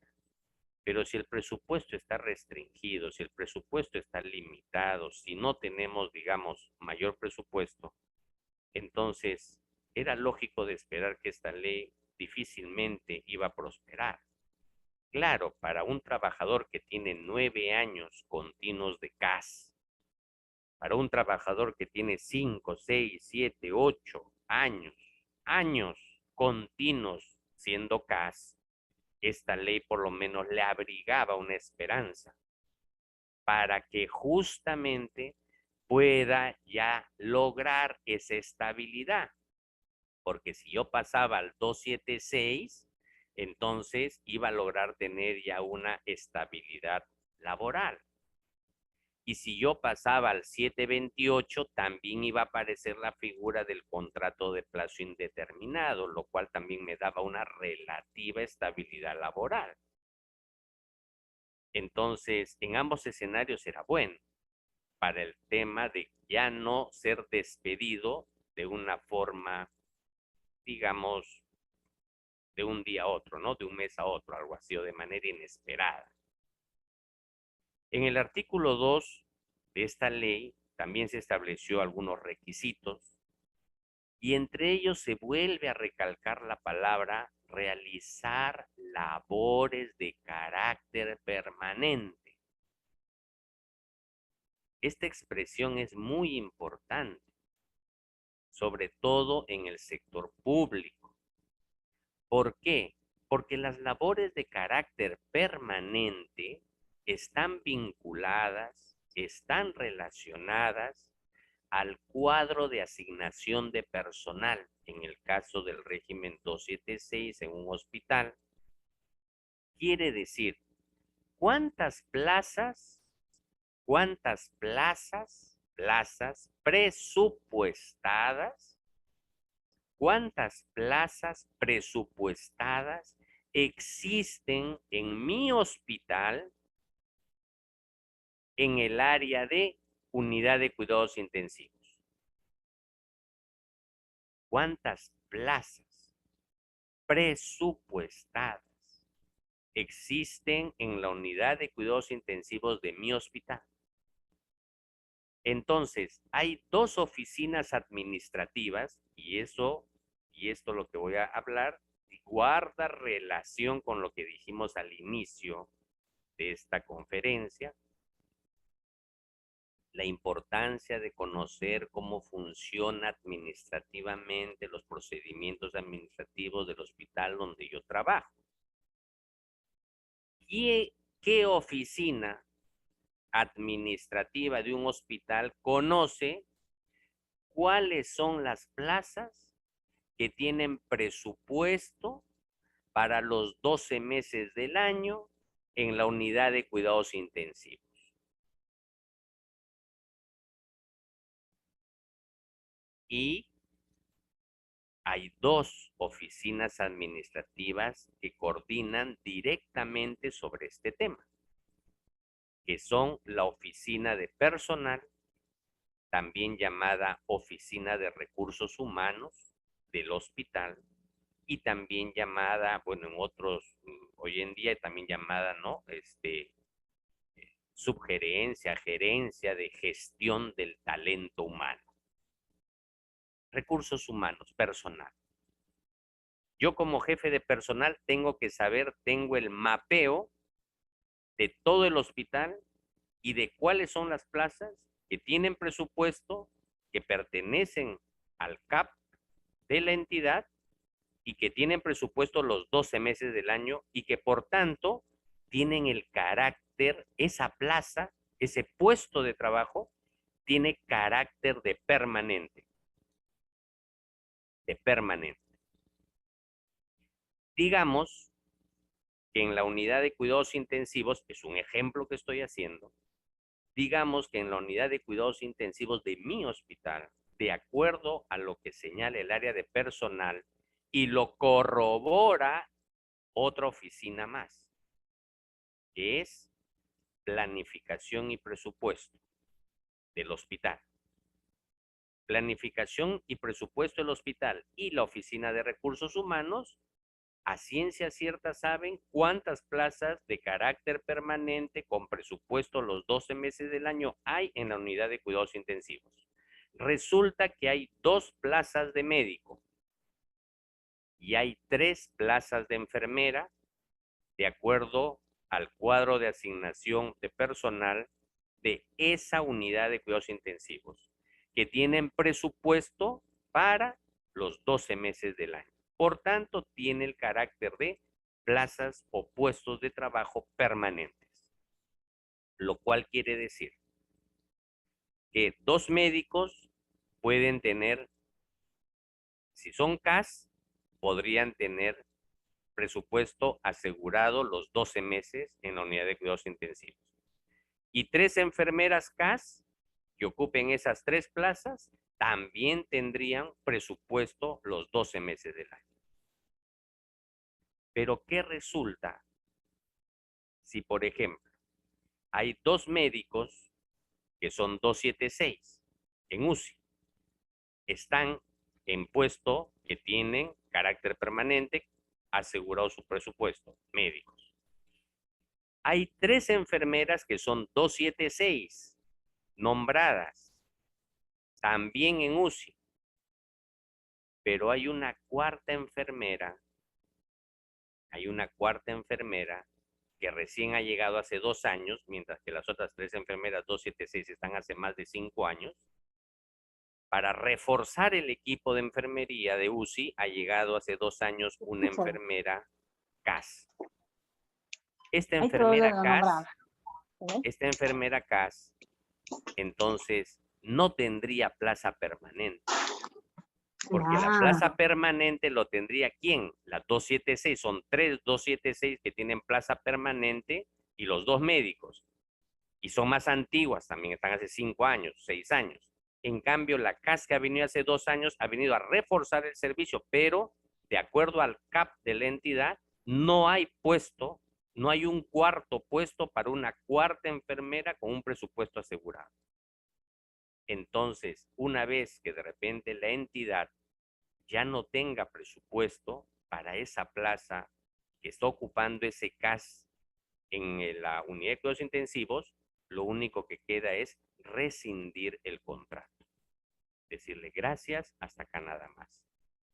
Pero si el presupuesto está restringido, si el presupuesto está limitado, si no tenemos, digamos, mayor presupuesto, entonces era lógico de esperar que esta ley difícilmente iba a prosperar. Claro, para un trabajador que tiene 9 años continuos de CAS, para un trabajador que tiene 5, 6, 7, 8 años continuos siendo CAS, esta ley por lo menos le abrigaba una esperanza para que justamente pueda ya lograr esa estabilidad. Porque si yo pasaba al 276, entonces iba a lograr tener ya una estabilidad laboral. Y si yo pasaba al 728, también iba a aparecer la figura del contrato de plazo indeterminado, lo cual también me daba una relativa estabilidad laboral. Entonces, en ambos escenarios era bueno para el tema de ya no ser despedido de una forma, digamos, de un día a otro, ¿no? De un mes a otro, algo así, o de manera inesperada. En el artículo 2 de esta ley también se estableció algunos requisitos y entre ellos se vuelve a recalcar la palabra realizar labores de carácter permanente. Esta expresión es muy importante, sobre todo en el sector público. ¿Por qué? Porque las labores de carácter permanente están vinculadas, están relacionadas al cuadro de asignación de personal. En el caso del régimen 276 en un hospital, quiere decir cuántas plazas presupuestadas, cuántas plazas presupuestadas existen en mi hospital en el área de unidad de cuidados intensivos. ¿Cuántas plazas presupuestadas existen en la unidad de cuidados intensivos de mi hospital? Entonces, hay dos oficinas administrativas y esto lo que voy a hablar guarda relación con lo que dijimos al inicio de esta conferencia. La importancia de conocer cómo funciona administrativamente los procedimientos administrativos del hospital donde yo trabajo. ¿Qué oficina administrativa de un hospital conoce cuáles son las plazas que tienen presupuesto para los 12 meses del año en la unidad de cuidados intensivos? Y hay dos oficinas administrativas que coordinan directamente sobre este tema, que son la oficina de personal, también llamada oficina de recursos humanos del hospital, y también llamada, bueno, en otros, hoy en día también llamada, ¿no? Subgerencia, gerencia de gestión del talento humano. Recursos humanos, personal. Yo como jefe de personal tengo que saber, tengo el mapeo de todo el hospital y de cuáles son las plazas que tienen presupuesto, que pertenecen al CAP de la entidad y que tienen presupuesto los 12 meses del año y que por tanto tienen el carácter, esa plaza, ese puesto de trabajo, tiene carácter de permanente. De permanente. Digamos que en la unidad de cuidados intensivos, que es un ejemplo que estoy haciendo, digamos que en la unidad de cuidados intensivos de mi hospital, de acuerdo a lo que señala el área de personal y lo corrobora otra oficina más, que es planificación y presupuesto del hospital. Planificación y presupuesto del hospital y la oficina de recursos humanos a ciencia cierta saben cuántas plazas de carácter permanente con presupuesto los 12 meses del año hay en la unidad de cuidados intensivos. Resulta que hay 2 plazas de médico y hay 3 plazas de enfermera de acuerdo al cuadro de asignación de personal de esa unidad de cuidados intensivos, que tienen presupuesto para los 12 meses del año. Por tanto, tiene el carácter de plazas o puestos de trabajo permanentes. Lo cual quiere decir que 2 médicos pueden tener, si son CAS, podrían tener presupuesto asegurado los 12 meses en la unidad de cuidados intensivos. Y 3 enfermeras CAS que ocupen esas 3 plazas también tendrían presupuesto los 12 meses del año. Pero ¿qué resulta si, por ejemplo, hay 2 médicos que son 276 en UCI? Están en puesto que tienen carácter permanente, asegurado su presupuesto, médicos. Hay 3 enfermeras que son 276 nombradas, también en UCI, pero hay una cuarta enfermera que recién ha llegado hace 2 años, mientras que las otras 3 enfermeras 276 están hace más de 5 años. Para reforzar el equipo de enfermería de UCI ha llegado hace 2 años una enfermera CAS. Esta Hay que volver enfermera a CAS, nombrar. ¿Sí? esta enfermera CAS, entonces no tendría plaza permanente. Porque la plaza permanente lo tendría ¿quién? La 276. Son 3 276 que tienen plaza permanente y los 2 médicos. Y son más antiguas también, están hace 5 años, 6 años. En cambio, la CAS que ha venido hace 2 años ha venido a reforzar el servicio, pero de acuerdo al CAP de la entidad, no hay puesto, no hay un cuarto puesto para una cuarta enfermera con un presupuesto asegurado. Entonces, una vez que de repente la entidad ya no tenga presupuesto para esa plaza que está ocupando ese CAS en la unidad de cuidados intensivos, lo único que queda es rescindir el contrato. Decirle gracias, hasta acá nada más.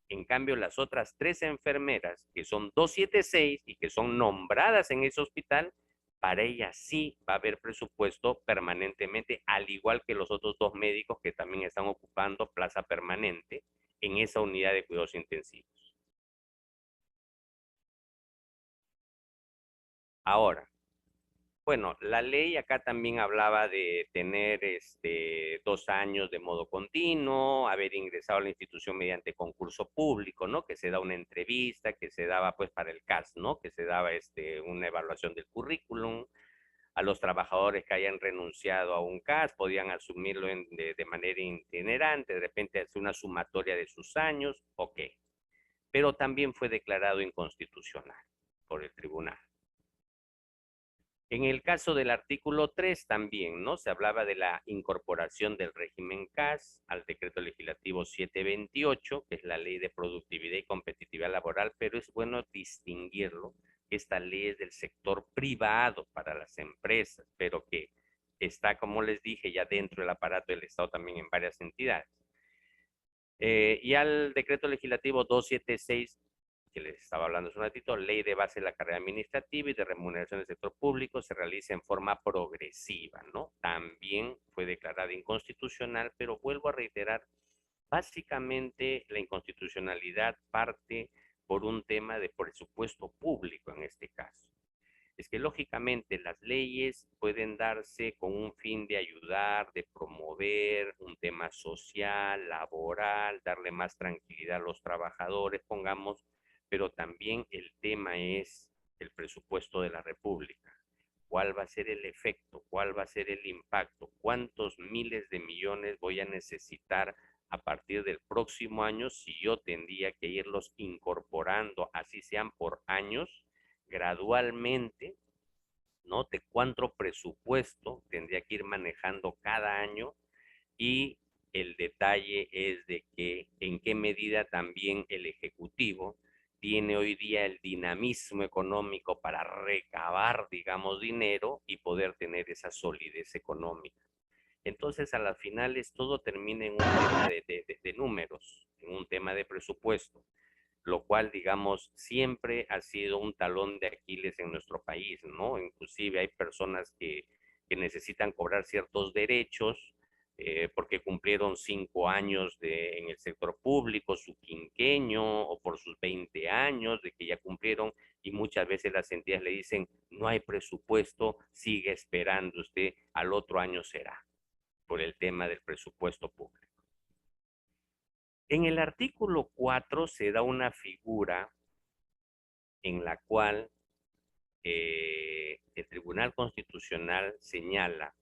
En cambio, las otras 3 enfermeras, que son 276 y que son nombradas en ese hospital, para ellas sí va a haber presupuesto permanentemente, al igual que los otros 2 médicos que también están ocupando plaza permanente en esa unidad de cuidados intensivos. Ahora, bueno, la ley acá también hablaba de tener 2 años de modo continuo, haber ingresado a la institución mediante concurso público, ¿no? Que se da una entrevista, que se daba pues para el CAS, ¿no? Que se daba una evaluación del currículum. A los trabajadores que hayan renunciado a un CAS podían asumirlo de manera itinerante, de repente hacer una sumatoria de sus años, ok. Pero también fue declarado inconstitucional por el tribunal. En el caso del artículo 3 también, ¿no? Se hablaba de la incorporación del régimen CAS al decreto legislativo 728, que es la ley de productividad y competitividad laboral, pero es bueno distinguirlo. Esta ley es del sector privado para las empresas, pero que está, como les dije, ya dentro del aparato del Estado también en varias entidades. Y al decreto legislativo 276, que les estaba hablando hace un ratito, ley de base de la carrera administrativa y de remuneración del sector público, se realiza en forma progresiva, ¿no? También fue declarada inconstitucional, pero vuelvo a reiterar, básicamente la inconstitucionalidad parte por un tema de presupuesto público en este caso. Es que lógicamente las leyes pueden darse con un fin de ayudar, de promover un tema social, laboral, darle más tranquilidad a los trabajadores, pongamos, pero también el tema es el presupuesto de la República. ¿Cuál va a ser el efecto? ¿Cuál va a ser el impacto? ¿Cuántos miles de millones voy a necesitar a partir del próximo año si yo tendría que irlos incorporando, así sean por años, gradualmente, ¿no? De cuánto presupuesto tendría que ir manejando cada año, y el detalle es de que en qué medida también el Ejecutivo tiene hoy día el dinamismo económico para recabar, digamos, dinero y poder tener esa solidez económica. Entonces, a las finales, todo termina en un tema de números, en un tema de presupuesto, lo cual, digamos, siempre ha sido un talón de Aquiles en nuestro país, ¿no? Inclusive hay personas que necesitan cobrar ciertos derechos porque cumplieron 5 años en el sector público, su quinquenio, o por sus 20 años de que ya cumplieron, y muchas veces las entidades le dicen, no hay presupuesto, sigue esperando usted, al otro año será, por el tema del presupuesto público. En el artículo 4 se da una figura en la cual el Tribunal Constitucional señala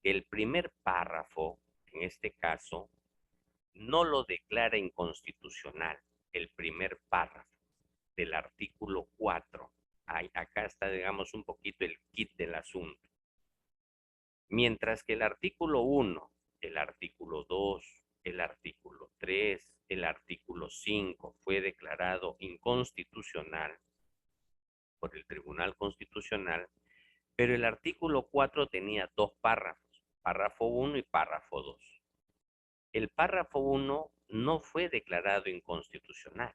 que el primer párrafo, en este caso, no lo declara inconstitucional, el primer párrafo del artículo 4. Acá está, digamos, un poquito el kit del asunto. Mientras que el artículo 1, el artículo 2, el artículo 3, el artículo 5 fue declarado inconstitucional por el Tribunal Constitucional, pero el artículo 4 tenía 2 párrafos, párrafo 1 y párrafo 2. El párrafo 1 no fue declarado inconstitucional,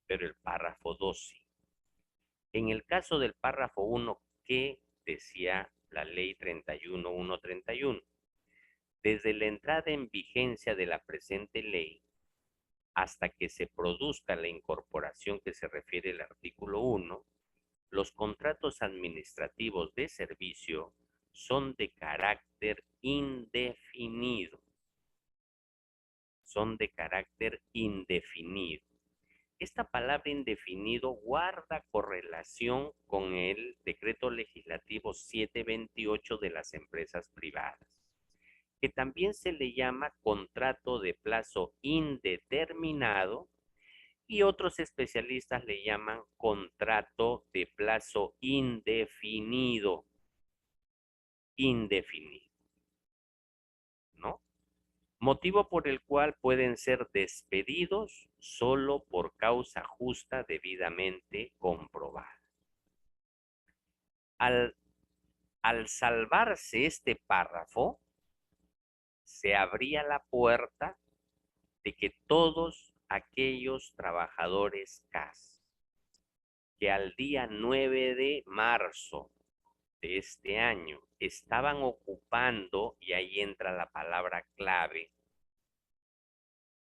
pero el párrafo 2 sí. En el caso del párrafo 1, ¿qué decía la ley 31.131? Desde la entrada en vigencia de la presente ley, hasta que se produzca la incorporación que se refiere el artículo 1, los contratos administrativos de servicio son de carácter indefinido. Son de carácter indefinido. Esta palabra indefinido guarda correlación con el decreto legislativo 728 de las empresas privadas, que también se le llama contrato de plazo indeterminado y otros especialistas le llaman contrato de plazo indefinido. Indefinido, ¿no? Motivo por el cual pueden ser despedidos solo por causa justa debidamente comprobada. Al salvarse este párrafo, se abría la puerta de que todos aquellos trabajadores CAS que al día 9 de marzo de este año estaban ocupando, y ahí entra la palabra clave,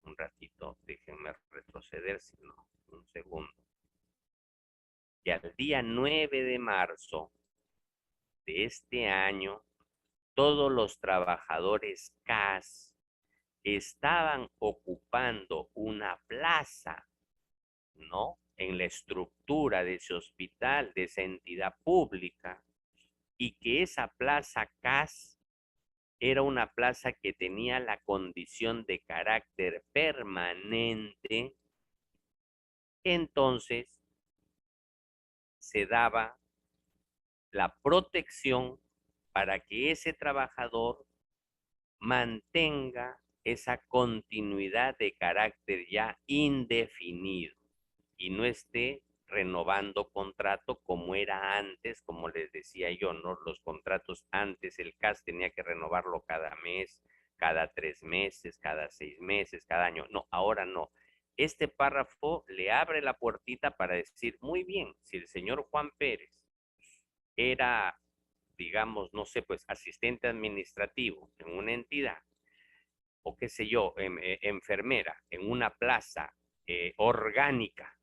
un ratito, déjenme retroceder, si no, un segundo, que al día 9 de marzo de este año, todos los trabajadores CAS estaban ocupando una plaza, ¿no? En la estructura de ese hospital, de esa entidad pública, y que esa plaza CAS era una plaza que tenía la condición de carácter permanente, entonces se daba la protección para que ese trabajador mantenga esa continuidad de carácter ya indefinido y no esté renovando contrato como era antes, como les decía yo, ¿no? Los contratos antes, el CAS tenía que renovarlo cada mes, cada 3 meses, cada 6 meses, cada año. No, ahora no. Este párrafo le abre la puertita para decir, muy bien, si el señor Juan Pérez era, digamos, no sé, pues asistente administrativo en una entidad, o qué sé yo, enfermera en una plaza orgánica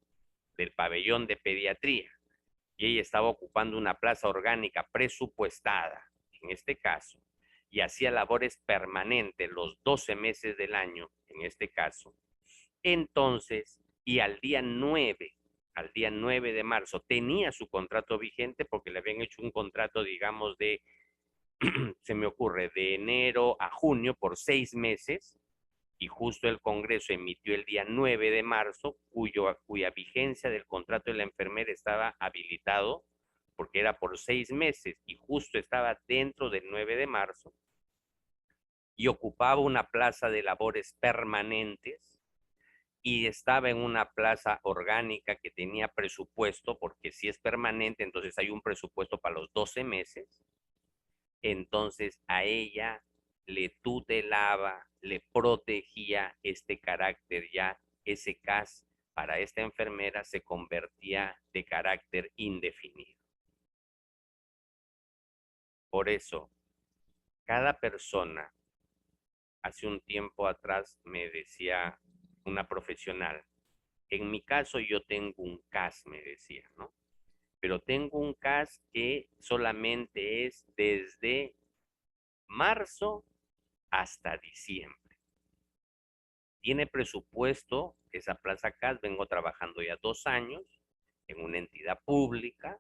del pabellón de pediatría, y ella estaba ocupando una plaza orgánica presupuestada, en este caso, y hacía labores permanentes los 12 meses del año, en este caso, entonces, y al día 9 de marzo, tenía su contrato vigente porque le habían hecho un contrato, digamos, de, se me ocurre, de enero a junio por 6 meses, y justo el Congreso emitió el día 9 de marzo, cuya vigencia del contrato de la enfermera estaba habilitado, porque era por 6 meses, y justo estaba dentro del 9 de marzo, y ocupaba una plaza de labores permanentes, y estaba en una plaza orgánica que tenía presupuesto, porque si es permanente, entonces hay un presupuesto para los 12 meses, entonces a ella le tutelaba, le protegía este carácter ya, ese CAS para esta enfermera se convertía de carácter indefinido. Por eso, cada persona, hace un tiempo atrás me decía una profesional, en mi caso yo tengo un CAS, me decía, ¿no? Pero tengo un CAS que solamente es desde marzo hasta diciembre. Tiene presupuesto, esa Plaza CAS, vengo trabajando ya 2 años en una entidad pública,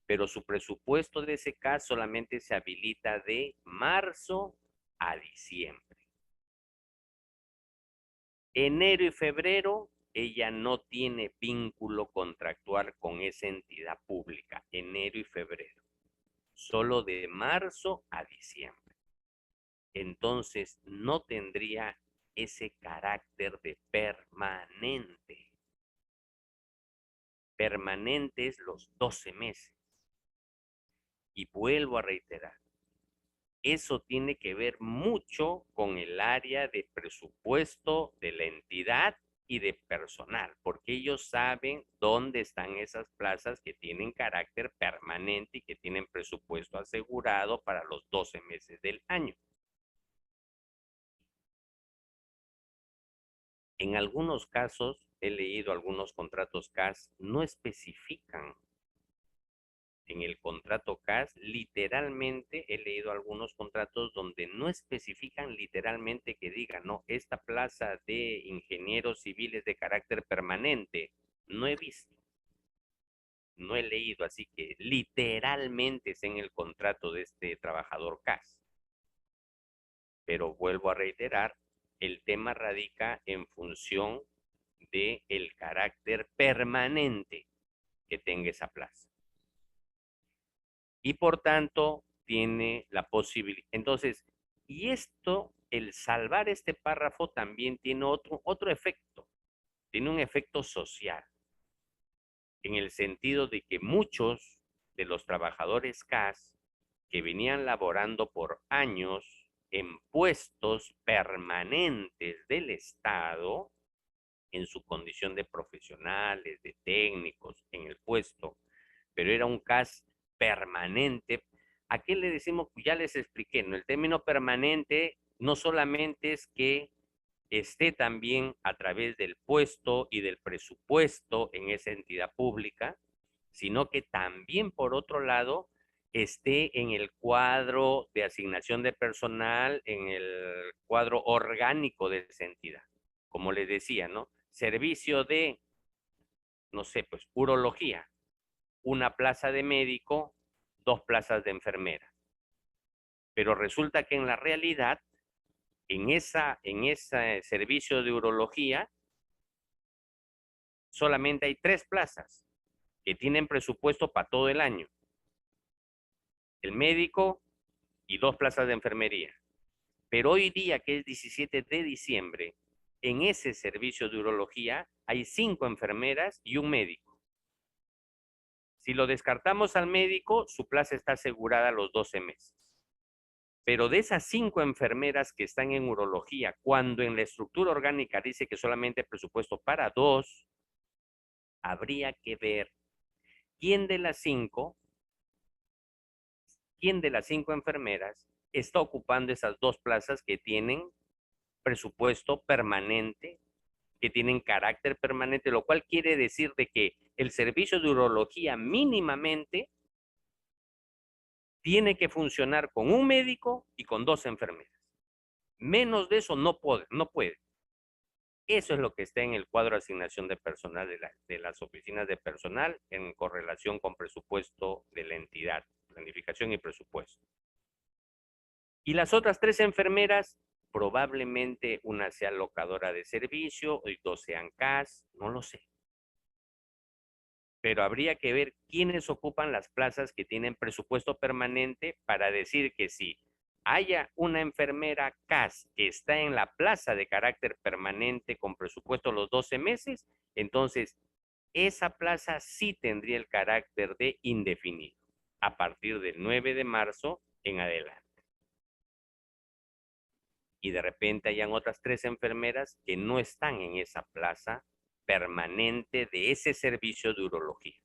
pero su presupuesto de ese CAS solamente se habilita de marzo a diciembre. Enero y febrero, ella no tiene vínculo contractual con esa entidad pública, enero y febrero, solo de marzo a diciembre. Entonces, no tendría ese carácter de permanente. Permanente es los 12 meses. Y vuelvo a reiterar, eso tiene que ver mucho con el área de presupuesto de la entidad y de personal, porque ellos saben dónde están esas plazas que tienen carácter permanente y que tienen presupuesto asegurado para los 12 meses del año. En algunos casos, he leído algunos contratos CAS, no especifican en el contrato CAS, literalmente he leído algunos contratos donde no especifican literalmente que digan, no, esta plaza de ingenieros civiles de carácter permanente, no he visto, no he leído, así que literalmente es en el contrato de este trabajador CAS. Pero vuelvo a reiterar, el tema radica en función del carácter permanente que tenga esa plaza. Y por tanto, tiene la posibilidad. Entonces, y esto, el salvar este párrafo también tiene otro efecto. Tiene un efecto social. En el sentido de que muchos de los trabajadores CAS que venían laborando por años en puestos permanentes del Estado, en su condición de profesionales, de técnicos, en el puesto, pero era un CAS permanente. ¿A qué le decimos? Ya les expliqué, ¿no? El término permanente no solamente es que esté también a través del puesto y del presupuesto en esa entidad pública, sino que también, por otro lado, esté en el cuadro de asignación de personal, en el cuadro orgánico de esa entidad. Como les decía, ¿no? Servicio de, no sé, pues, urología, una plaza de médico, 2 plazas de enfermera. Pero resulta que en la realidad, en ese servicio de urología, solamente hay 3 plazas que tienen presupuesto para todo el año. El médico y 2 plazas de enfermería. Pero hoy día, que es 17 de diciembre, en ese servicio de urología hay 5 enfermeras y un médico. Si lo descartamos al médico, su plaza está asegurada los 12 meses. Pero de esas 5 enfermeras que están en urología, cuando en la estructura orgánica dice que solamente hay presupuesto para 2, habría que ver quién de las 5 enfermeras está ocupando esas 2 plazas que tienen presupuesto permanente, que tienen carácter permanente, lo cual quiere decir de que el servicio de urología mínimamente tiene que funcionar con un médico y con 2 enfermeras. Menos de eso no puede. Eso es lo que está en el cuadro de asignación de personal de las oficinas de personal en correlación con presupuesto de la entidad, planificación y presupuesto. Y las otras 3 enfermeras, probablemente una sea locadora de servicio y 2 sean CAS, no lo sé. Pero habría que ver quiénes ocupan las plazas que tienen presupuesto permanente para decir que si haya una enfermera CAS que está en la plaza de carácter permanente con presupuesto los 12 meses, entonces esa plaza sí tendría el carácter de indefinido a partir del 9 de marzo en adelante. Y de repente hayan otras 3 enfermeras que no están en esa plaza permanente de ese servicio de urología.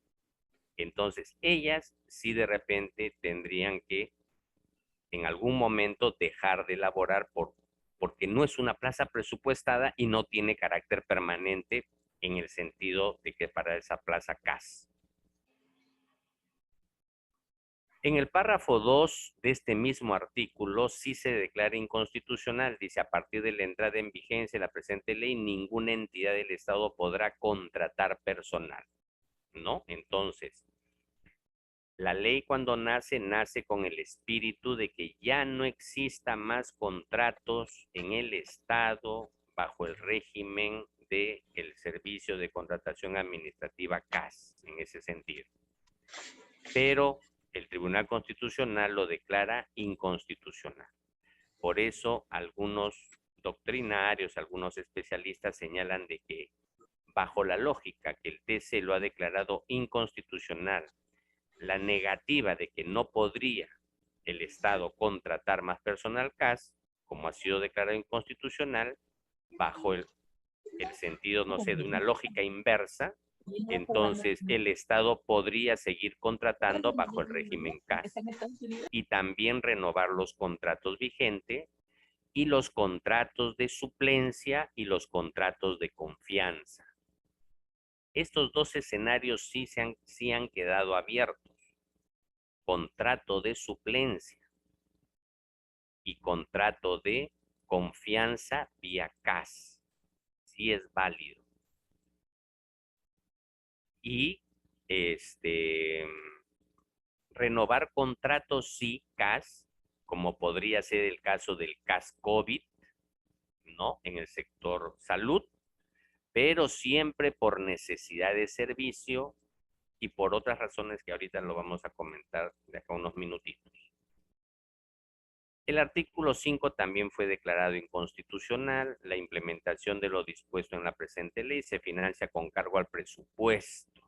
Entonces, ellas sí de repente tendrían que en algún momento dejar de laborar porque no es una plaza presupuestada y no tiene carácter permanente en el sentido de que para esa plaza CAS. En el párrafo 2 de este mismo artículo sí se declara inconstitucional. Dice, a partir de la entrada en vigencia de la presente ley, ninguna entidad del Estado podrá contratar personal, ¿no? Entonces, la ley cuando nace con el espíritu de que ya no exista más contratos en el Estado bajo el régimen del servicio de contratación administrativa CAS, en ese sentido. Pero el Tribunal Constitucional lo declara inconstitucional. Por eso algunos doctrinarios, algunos especialistas señalan de que bajo la lógica que el TC lo ha declarado inconstitucional, la negativa de que no podría el Estado contratar más personal CAS, como ha sido declarado inconstitucional, bajo el sentido, no sé, de una lógica inversa, entonces el Estado podría seguir contratando bajo el régimen CAS y también renovar los contratos vigentes y los contratos de suplencia y los contratos de confianza. Estos dos escenarios sí han quedado abiertos. Contrato de suplencia y contrato de confianza vía CAS. Sí es válido. Y renovar contratos sí, CAS, como podría ser el caso del CAS COVID, ¿no? En el sector salud, pero siempre por necesidad de servicio y por otras razones que ahorita lo vamos a comentar de acá unos minutitos. El artículo 5 también fue declarado inconstitucional. La implementación de lo dispuesto en la presente ley se financia con cargo al presupuesto.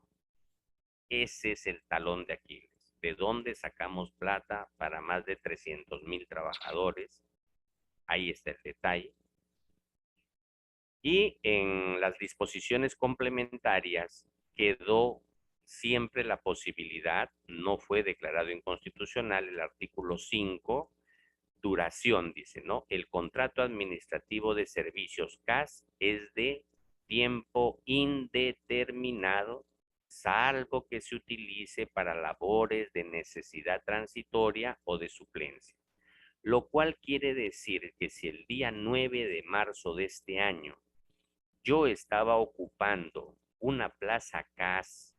Ese es el talón de Aquiles. ¿De dónde sacamos plata para más de 300,000 trabajadores? Ahí está el detalle. Y en las disposiciones complementarias quedó siempre la posibilidad, no fue declarado inconstitucional el artículo 5, duración, dice, ¿no? El contrato administrativo de servicios CAS es de tiempo indeterminado, salvo que se utilice para labores de necesidad transitoria o de suplencia. Lo cual quiere decir que si el día 9 de marzo de este año yo estaba ocupando una plaza CAS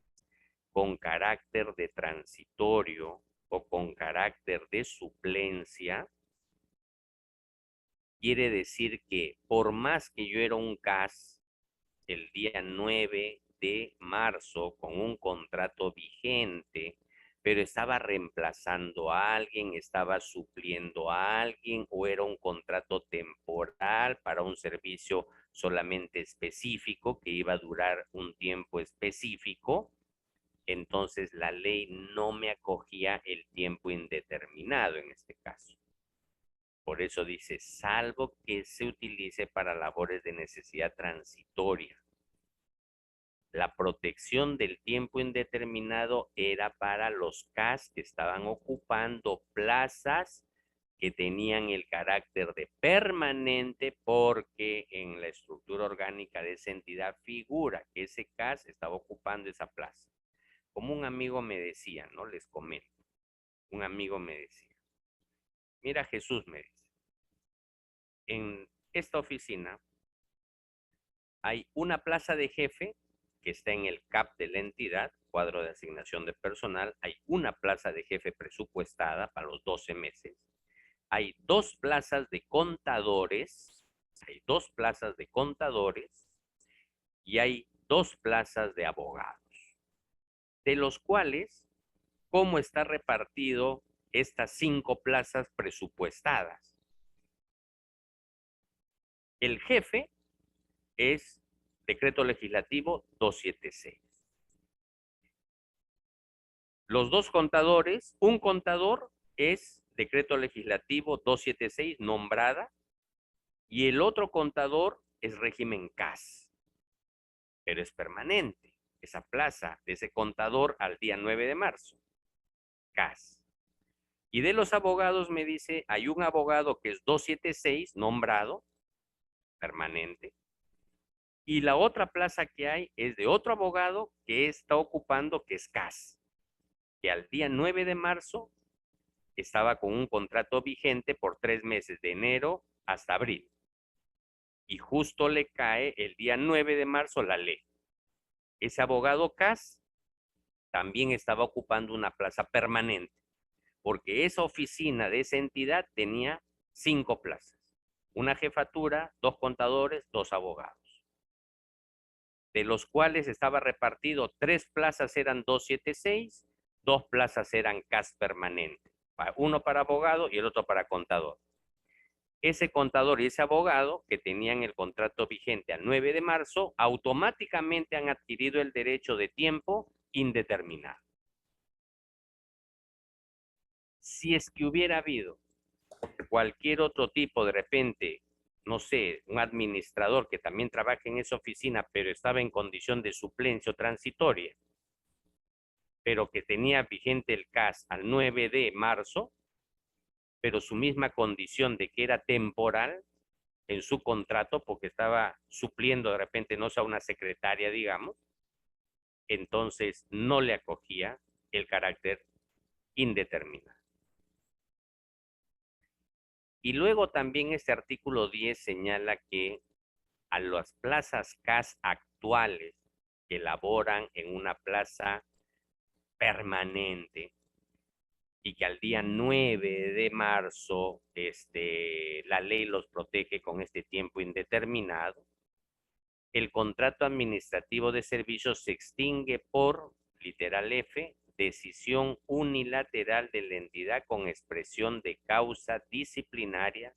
con carácter de transitorio o con carácter de suplencia, quiere decir que por más que yo era un CAS el día 9 de marzo con un contrato vigente, pero estaba reemplazando a alguien, estaba supliendo a alguien o era un contrato temporal para un servicio solamente específico que iba a durar un tiempo específico, entonces la ley no me acogía el tiempo indeterminado en este caso. Por eso dice, salvo que se utilice para labores de necesidad transitoria. La protección del tiempo indeterminado era para los CAS que estaban ocupando plazas que tenían el carácter de permanente porque en la estructura orgánica de esa entidad figura que ese CAS estaba ocupando esa plaza. Como un amigo me decía, ¿no? Les comento. Un amigo me decía, mira Jesús, me dice, en esta oficina hay una plaza de jefe que está en el CAP de la entidad, cuadro de asignación de personal. Hay una plaza de jefe presupuestada para los 12 meses. Hay 2 plazas de contadores. Y hay 2 plazas de abogados. De los cuales, ¿cómo está repartido estas 5 plazas presupuestadas? El jefe es decreto legislativo 276. Los 2 contadores, un contador es decreto legislativo 276 nombrada y el otro contador es régimen CAS, pero es permanente esa plaza de ese contador al día 9 de marzo, CAS. Y de los abogados me dice, hay un abogado que es 276 nombrado, permanente, y la otra plaza que hay es de otro abogado que está ocupando, que es CAS, que al día 9 de marzo estaba con un contrato vigente por 3 meses, de enero hasta abril. Y justo le cae el día 9 de marzo la ley. Ese abogado CAS también estaba ocupando una plaza permanente, porque esa oficina de esa entidad tenía 5 plazas. Una jefatura, 2 contadores, 2 abogados. De los cuales estaba repartido 3 plazas eran 276, 2 plazas eran CAS permanente. Uno para abogado y el otro para contador. Ese contador y ese abogado que tenían el contrato vigente al 9 de marzo, automáticamente han adquirido el derecho de tiempo indeterminado. Si es que hubiera habido cualquier otro tipo, de repente, no sé, un administrador que también trabaja en esa oficina, pero estaba en condición de suplencia o transitoria, pero que tenía vigente el CAS al 9 de marzo, pero su misma condición de que era temporal en su contrato, porque estaba supliendo de repente, no sé, a una secretaria, digamos, entonces no le acogía el carácter indeterminado. Y luego también este artículo 10 señala que a las plazas CAS actuales que laboran en una plaza permanente y que al día 9 de marzo la ley los protege con este tiempo indeterminado, el contrato administrativo de servicios se extingue por, literal F, decisión unilateral de la entidad con expresión de causa disciplinaria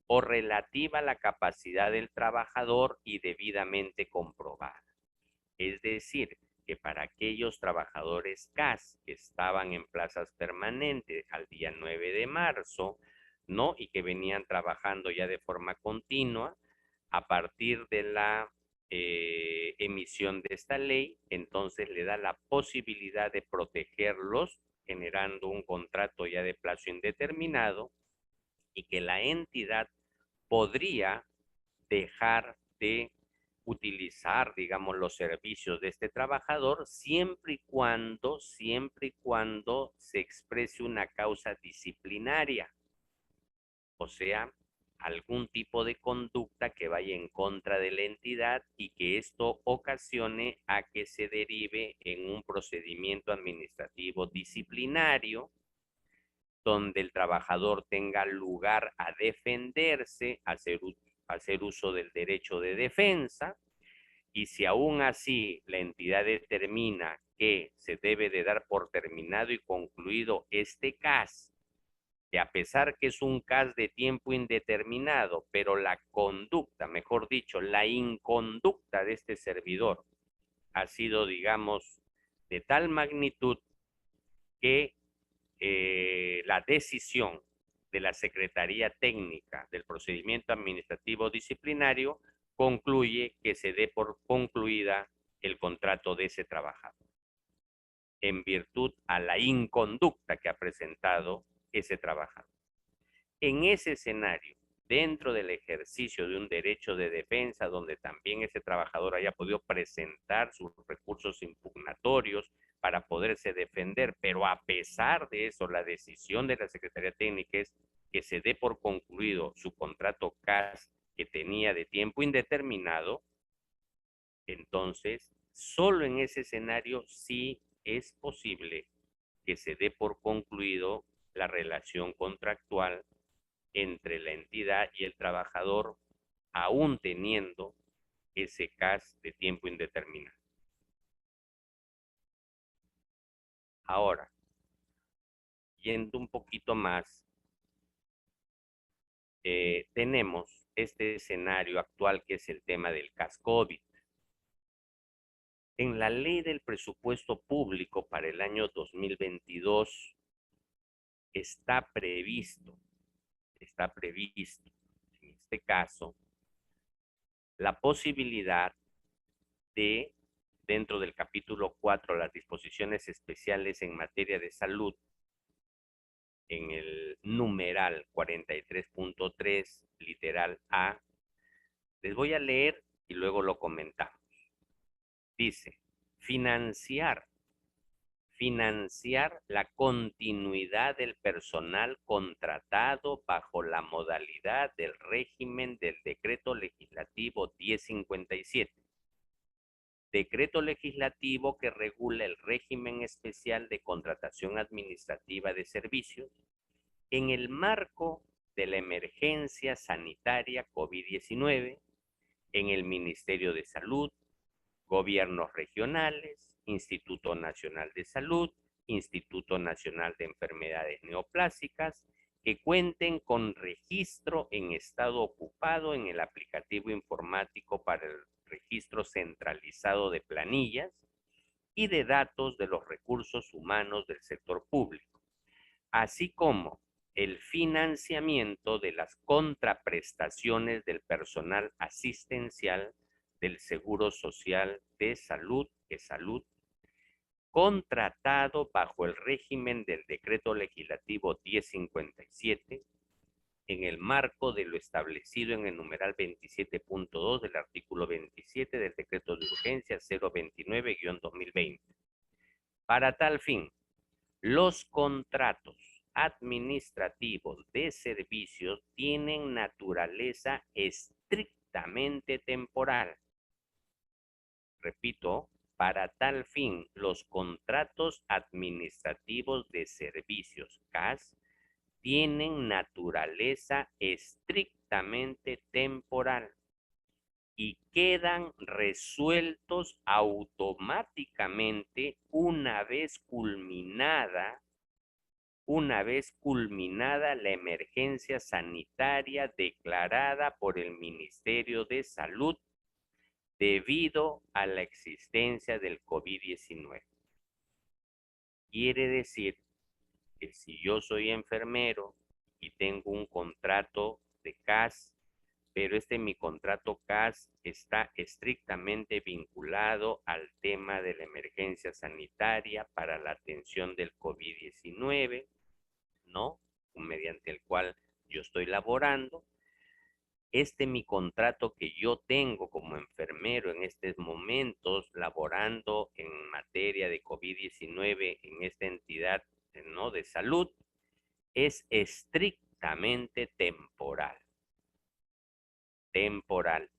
o relativa a la capacidad del trabajador y debidamente comprobada. Es decir, que para aquellos trabajadores CAS que estaban en plazas permanentes al día 9 de marzo, ¿no? Y que venían trabajando ya de forma continua, a partir de la emisión de esta ley, entonces le da la posibilidad de protegerlos, generando un contrato ya de plazo indeterminado, y que la entidad podría dejar de utilizar, digamos, los servicios de este trabajador siempre y cuando se exprese una causa disciplinaria, o sea, algún tipo de conducta que vaya en contra de la entidad y que esto ocasione a que se derive en un procedimiento administrativo disciplinario donde el trabajador tenga lugar a defenderse, a hacer uso del derecho de defensa, y si aún así la entidad determina que se debe de dar por terminado y concluido este CAS, que a pesar que es un CAS de tiempo indeterminado, pero la conducta, mejor dicho, la inconducta de este servidor ha sido, digamos, de tal magnitud que la decisión de la Secretaría Técnica del Procedimiento Administrativo Disciplinario concluye que se dé por concluida el contrato de ese trabajador, en virtud a la inconducta que ha presentado ese trabajador. En ese escenario, dentro del ejercicio de un derecho de defensa, donde también ese trabajador haya podido presentar sus recursos impugnatorios para poderse defender, pero a pesar de eso, la decisión de la Secretaría Técnica es que se dé por concluido su contrato CAS que tenía de tiempo indeterminado, entonces, solo en ese escenario sí es posible que se dé por concluido la relación contractual entre la entidad y el trabajador, aún teniendo ese CAS de tiempo indeterminado. Ahora, yendo un poquito más, tenemos este escenario actual que es el tema del CAS COVID. En la ley del presupuesto público para el año 2022 está previsto, en este caso, la posibilidad de, dentro del capítulo 4, las disposiciones especiales en materia de salud, en el numeral 43.3, literal A, les voy a leer y luego lo comentamos. Dice, financiar la continuidad del personal contratado bajo la modalidad del régimen del Decreto Legislativo 1057. Decreto legislativo que regula el régimen especial de contratación administrativa de servicios en el marco de la emergencia sanitaria COVID-19 en el Ministerio de Salud, gobiernos regionales, Instituto Nacional de Salud, Instituto Nacional de Enfermedades Neoplásicas, que cuenten con registro en estado ocupado en el aplicativo informático para el registro centralizado de planillas y de datos de los recursos humanos del sector público, así como el financiamiento de las contraprestaciones del personal asistencial del Seguro Social de Salud, contratado bajo el régimen del Decreto Legislativo 1057 en el marco de lo establecido en el numeral 27.2 del artículo 27 del Decreto de Urgencia 029-2020. Para tal fin, los contratos administrativos de servicios tienen naturaleza estrictamente temporal. Repito, para tal fin, los contratos administrativos de servicios CAS tienen naturaleza estrictamente temporal y quedan resueltos automáticamente una vez culminada la emergencia sanitaria declarada por el Ministerio de Salud debido a la existencia del COVID-19. Quiere decir que si yo soy enfermero y tengo un contrato de CAS, pero mi contrato CAS está estrictamente vinculado al tema de la emergencia sanitaria para la atención del COVID-19, ¿no? Mediante el cual yo estoy laborando. Mi contrato que yo tengo como enfermero en estos momentos, laborando en materia de COVID-19 en esta entidad, ¿no?, de salud, es estrictamente temporal.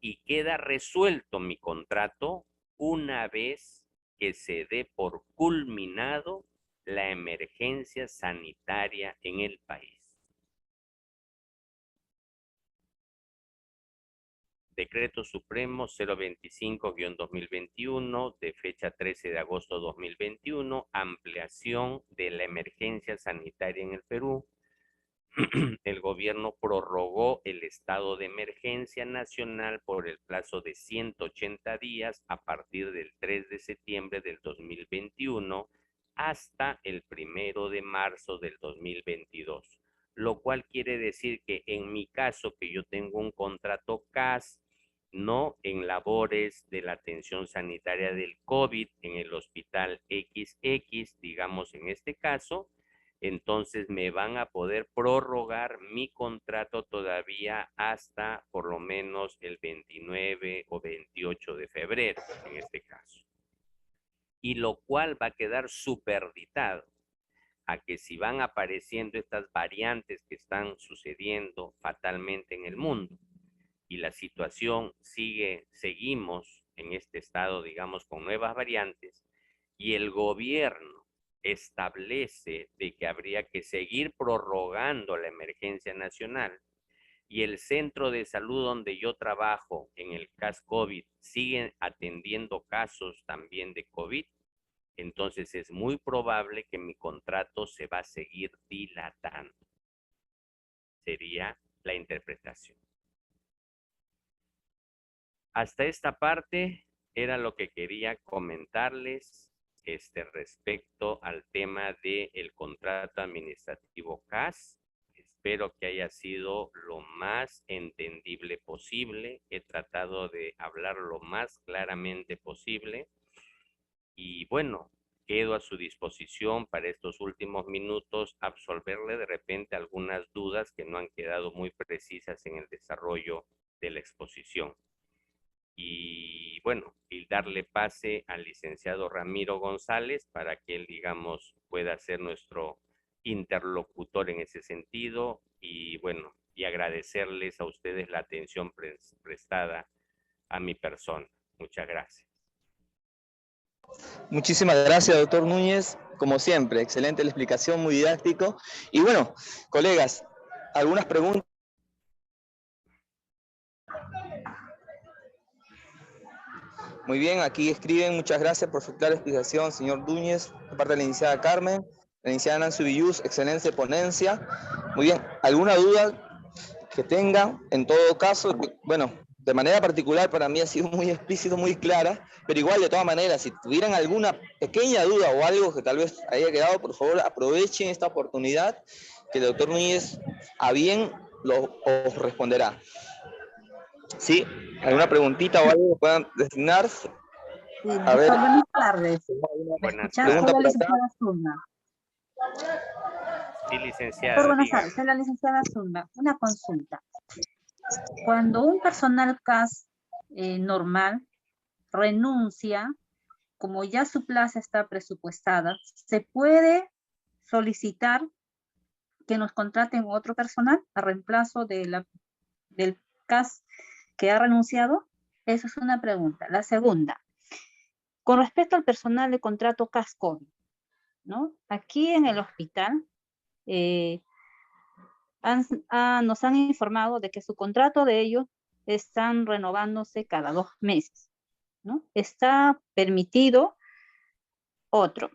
Y queda resuelto mi contrato una vez que se dé por culminado la emergencia sanitaria en el país. Decreto Supremo 025-2021 de fecha 13 de agosto 2021, ampliación de la emergencia sanitaria en el Perú. El gobierno prorrogó el estado de emergencia nacional por el plazo de 180 días a partir del 3 de septiembre del 2021 hasta el 1 de marzo del 2022. Lo cual quiere decir que en mi caso, que yo tengo un contrato CAS, no en labores de la atención sanitaria del COVID en el hospital XX, digamos en este caso, entonces me van a poder prorrogar mi contrato todavía hasta por lo menos el 29 o 28 de febrero, en este caso. Y lo cual va a quedar superditado a que si van apareciendo estas variantes que están sucediendo fatalmente en el mundo y la situación seguimos en este estado, digamos, con nuevas variantes, y el gobierno establece de que habría que seguir prorrogando la emergencia nacional y el centro de salud donde yo trabajo en el CAS COVID siguen atendiendo casos también de COVID, entonces es muy probable que mi contrato se va a seguir dilatando. Sería la interpretación. Hasta esta parte era lo que quería comentarles respecto al tema del contrato administrativo CAS. Espero que haya sido lo más entendible posible. He tratado de hablar lo más claramente posible. Y bueno, quedo a su disposición para estos últimos minutos absolverle de repente algunas dudas que no han quedado muy precisas en el desarrollo de la exposición. Y bueno, y darle pase al licenciado Ramiro González para que él, digamos, pueda ser nuestro interlocutor en ese sentido y bueno, y agradecerles a ustedes la atención prestada a mi persona. Muchas gracias. Muchísimas gracias, doctor Núñez. Como siempre, excelente la explicación, muy didáctico. Y bueno, colegas, ¿algunas preguntas? Muy bien, aquí escriben, muchas gracias por su clara explicación, señor Núñez, de parte de la licenciada Carmen, la licenciada Nancy Villús, excelente ponencia. Muy bien, ¿alguna duda que tenga? En todo caso, bueno, de manera particular para mí ha sido muy explícito, muy clara, pero igual de todas maneras, si tuvieran alguna pequeña duda o algo que tal vez haya quedado, por favor aprovechen esta oportunidad que el doctor Núñez a bien os responderá. ¿Sí? ¿Alguna preguntita o algo que puedan designarse? A ver, buenas tardes. Buenas Soy la tardes. licenciada Zunda. Sí, licenciada, Buenas dígame. tardes, soy la licenciada Zunda. Una consulta. Cuando un personal CAS normal renuncia, como ya su plaza está presupuestada, ¿se puede solicitar que nos contraten otro personal a reemplazo del CAS que ha renunciado? Esa es una pregunta. La segunda, con respecto al personal de contrato CAS COVID, ¿no? Aquí en el hospital nos han informado de que su contrato de ellos están renovándose cada 2 meses, ¿no? Está permitido otro.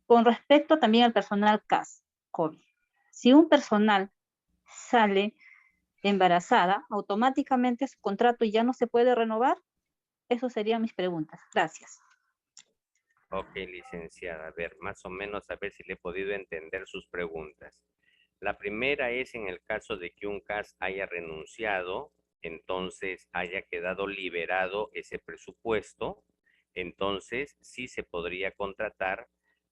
Con respecto también al personal CAS COVID, si un personal sale embarazada, automáticamente su contrato ya no se puede renovar. Esas serían mis preguntas. Gracias. Ok, licenciada. A ver, más o menos a ver si le he podido entender sus preguntas. La primera es en el caso de que un CAS haya renunciado, entonces haya quedado liberado ese presupuesto, entonces sí se podría contratar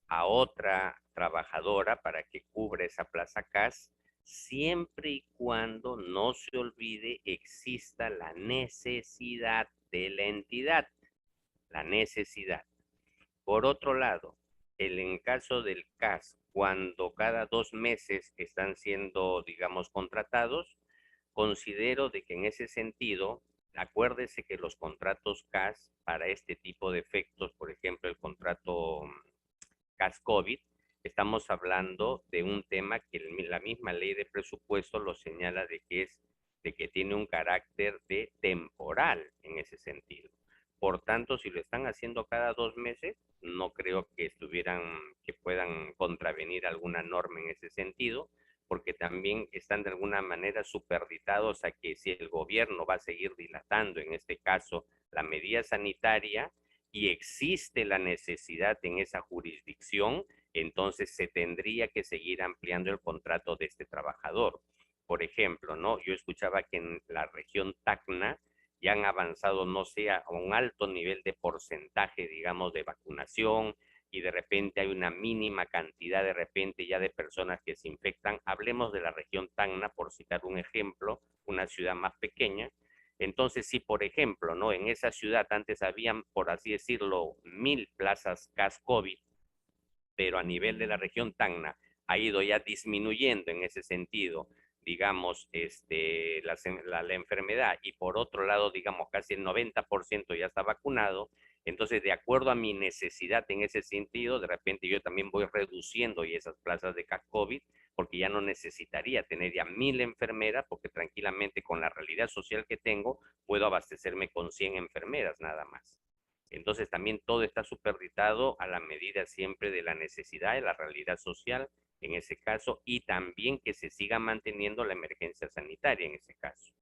a otra trabajadora para que cubra esa plaza CAS, siempre y cuando no se olvide exista la necesidad de la entidad, la necesidad. Por otro lado, en caso del CAS, cuando cada 2 meses están siendo, digamos, contratados, considero de que en ese sentido, acuérdese que los contratos CAS para este tipo de efectos, por ejemplo, el contrato CAS COVID, estamos hablando de un tema que la misma ley de presupuesto lo señala de que tiene un carácter de temporal en ese sentido. Por tanto, si lo están haciendo cada 2 meses, no creo que puedan contravenir alguna norma en ese sentido, porque también están de alguna manera superditados a que si el gobierno va a seguir dilatando, en este caso, la medida sanitaria, y existe la necesidad en esa jurisdicción, entonces se tendría que seguir ampliando el contrato de este trabajador. Por ejemplo, ¿no? Yo escuchaba que en la región Tacna ya han avanzado, no sé, a un alto nivel de porcentaje, digamos, de vacunación, y de repente hay una mínima cantidad de repente ya de personas que se infectan. Hablemos de la región Tacna, por citar un ejemplo, una ciudad más pequeña. Entonces, si por ejemplo, ¿no? En esa ciudad antes habían, por así decirlo, 1000 plazas CAS COVID, pero a nivel de la región Tacna ha ido ya disminuyendo en ese sentido, digamos, la enfermedad, y por otro lado, digamos, casi el 90% ya está vacunado. Entonces, de acuerdo a mi necesidad en ese sentido, de repente yo también voy reduciendo y esas plazas de CAS COVID, porque ya no necesitaría tener ya 1000 enfermeras, porque tranquilamente con la realidad social que tengo, puedo abastecerme con 100 enfermeras nada más. Entonces también todo está superditado a la medida siempre de la necesidad, de la realidad social en ese caso, y también que se siga manteniendo la emergencia sanitaria en ese caso.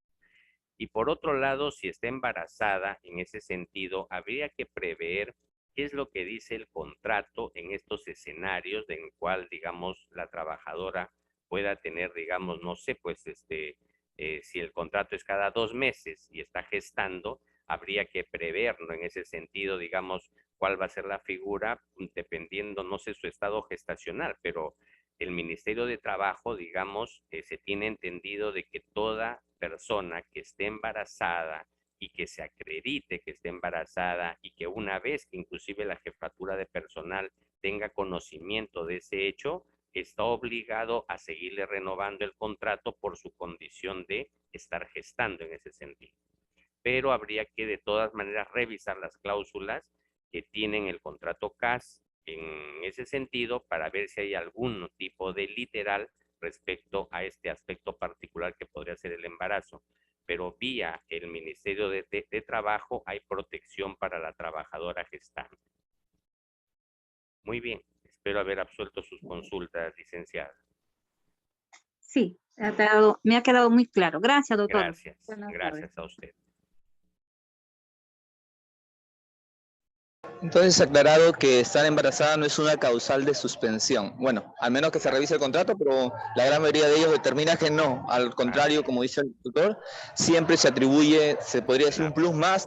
Y por otro lado, si está embarazada, en ese sentido, habría que prever qué es lo que dice el contrato en estos escenarios en el cual, digamos, la trabajadora pueda tener, digamos, no sé, pues, si el contrato es cada 2 meses y está gestando, habría que preverlo en ese sentido, digamos, cuál va a ser la figura, dependiendo, no sé, su estado gestacional, pero el Ministerio de Trabajo, digamos, se tiene entendido de que toda persona que esté embarazada y que se acredite que esté embarazada, y que una vez que inclusive la jefatura de personal tenga conocimiento de ese hecho, está obligado a seguirle renovando el contrato por su condición de estar gestando en ese sentido. Pero habría que de todas maneras revisar las cláusulas que tienen el contrato CAS en ese sentido para ver si hay algún tipo de literal respecto a este aspecto particular que podría ser el embarazo. Pero vía el Ministerio de Trabajo hay protección para la trabajadora gestante. Muy bien, espero haber absuelto sus consultas, licenciada. Sí, me ha quedado muy claro. Gracias, doctor. Gracias, gracias a usted. Entonces, aclarado que estar embarazada no es una causal de suspensión. Bueno, al menos que se revise el contrato, pero la gran mayoría de ellos determina que no. Al contrario, como dice el tutor, siempre se atribuye, se podría decir un plus más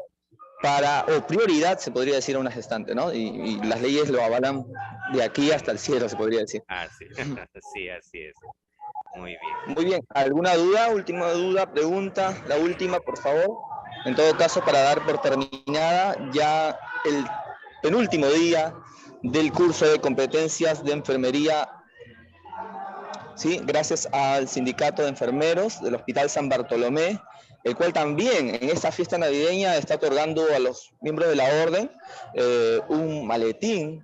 o prioridad, se podría decir, a una gestante, ¿no? Y las leyes lo avalan de aquí hasta el cielo, se podría decir. Ah, sí, sí, así es. Muy bien. Muy bien. ¿Alguna duda? Última duda, pregunta, la última, por favor. En todo caso, para dar por terminada ya el penúltimo día del curso de competencias de enfermería, ¿sí? Gracias al Sindicato de Enfermeros del Hospital San Bartolomé, el cual también en esta fiesta navideña está otorgando a los miembros de la orden un maletín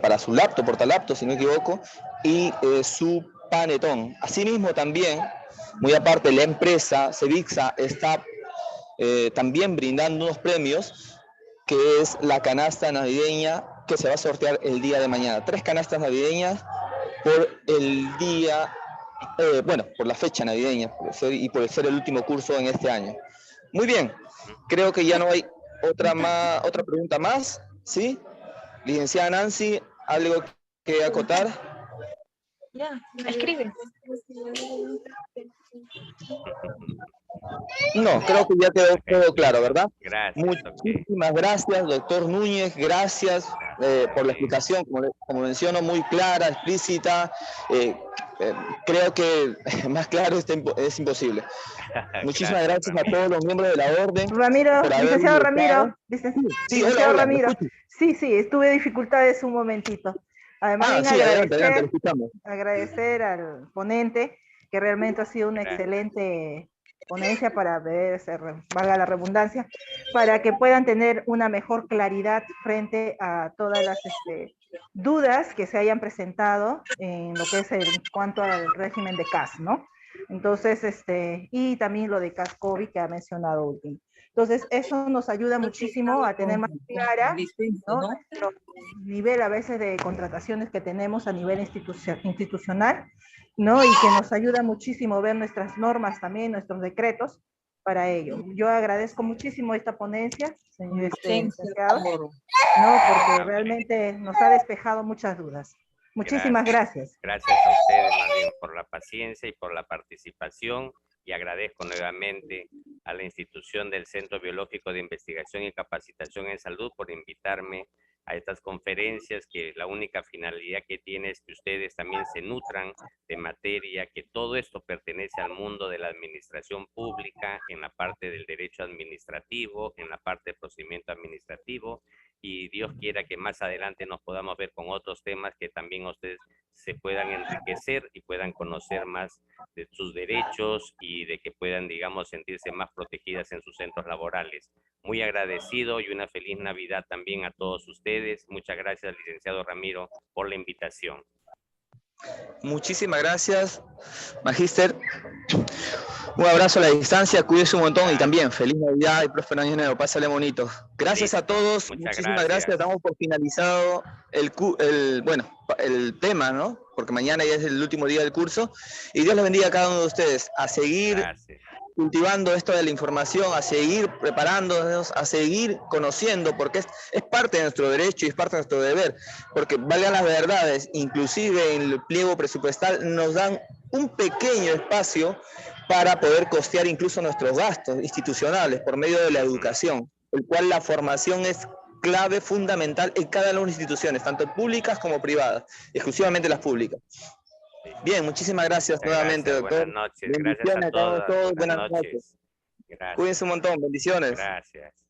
para su laptop, portalaptop, si no me equivoco, y su panetón. Asimismo también, muy aparte, la empresa Cevixa está también brindando unos premios, que es la canasta navideña que se va a sortear el día de mañana. 3 canastas navideñas por el día, por la fecha navideña y por ser el último curso en este año. Muy bien, creo que ya no hay otra pregunta más, ¿sí? Licenciada Nancy, ¿algo que acotar? Ya, escribe. No, creo que ya quedó todo claro, ¿verdad? Gracias. Muchísimas gracias, doctor Núñez, gracias por la explicación, como menciono, muy clara, explícita. Creo que más claro es imposible. Muchísimas gracias a todos los miembros de la orden. Ramiro, licenciado Ramiro. Licenciado Ramiro. Sí, tuve dificultades un momentito. Además, adelante, agradecer al ponente, que realmente ha sido una excelente ponencia para ver, valga la redundancia, para que puedan tener una mejor claridad frente a todas las dudas que se hayan presentado en lo que es en cuanto al régimen de CAS, ¿no? Entonces, y también lo de CAS-COVID que ha mencionado último. Entonces, eso nos ayuda muchísimo a tener más clara, ¿no?, nuestro nivel a veces de contrataciones que tenemos a nivel institucional, ¿no? Y que nos ayuda muchísimo ver nuestras normas también, nuestros decretos para ello. Yo agradezco muchísimo esta ponencia, señor licenciado, ¿no? Porque realmente nos ha despejado muchas dudas. Muchísimas gracias. Gracias a ustedes, más bien, por la paciencia y por la participación. Y agradezco nuevamente a la institución del Centro Biológico de Investigación y Capacitación en Salud por invitarme a estas conferencias, que la única finalidad que tiene es que ustedes también se nutran de materia, que todo esto pertenece al mundo de la administración pública, en la parte del derecho administrativo, en la parte de procedimiento administrativo, y Dios quiera que más adelante nos podamos ver con otros temas que también ustedes se puedan enriquecer y puedan conocer más de sus derechos y de que puedan, digamos, sentirse más protegidas en sus centros laborales. Muy agradecido y una feliz Navidad también a todos ustedes. Muchas gracias, licenciado Ramiro, por la invitación. Muchísimas gracias, Magíster. Un abrazo a la distancia, cuídese un montón y también feliz Navidad y próspero año nuevo. Pásale bonito. Gracias a todos. Muchísimas gracias. Damos por finalizado el tema, ¿no? Porque mañana ya es el último día del curso. Y Dios les bendiga a cada uno de ustedes. A seguir cultivando esto de la información, a seguir preparándonos, a seguir conociendo, porque es parte de nuestro derecho y es parte de nuestro deber. Porque valgan las verdades, inclusive en el pliego presupuestal nos dan un pequeño espacio para poder costear incluso nuestros gastos institucionales por medio de la educación, el cual la formación es clave, fundamental en cada una de las instituciones, tanto públicas como privadas, exclusivamente las públicas. Bien, muchísimas gracias nuevamente, doctor. Buenas noches, gracias a todos. Buenas noches. Gracias. Cuídense un montón, bendiciones. Gracias.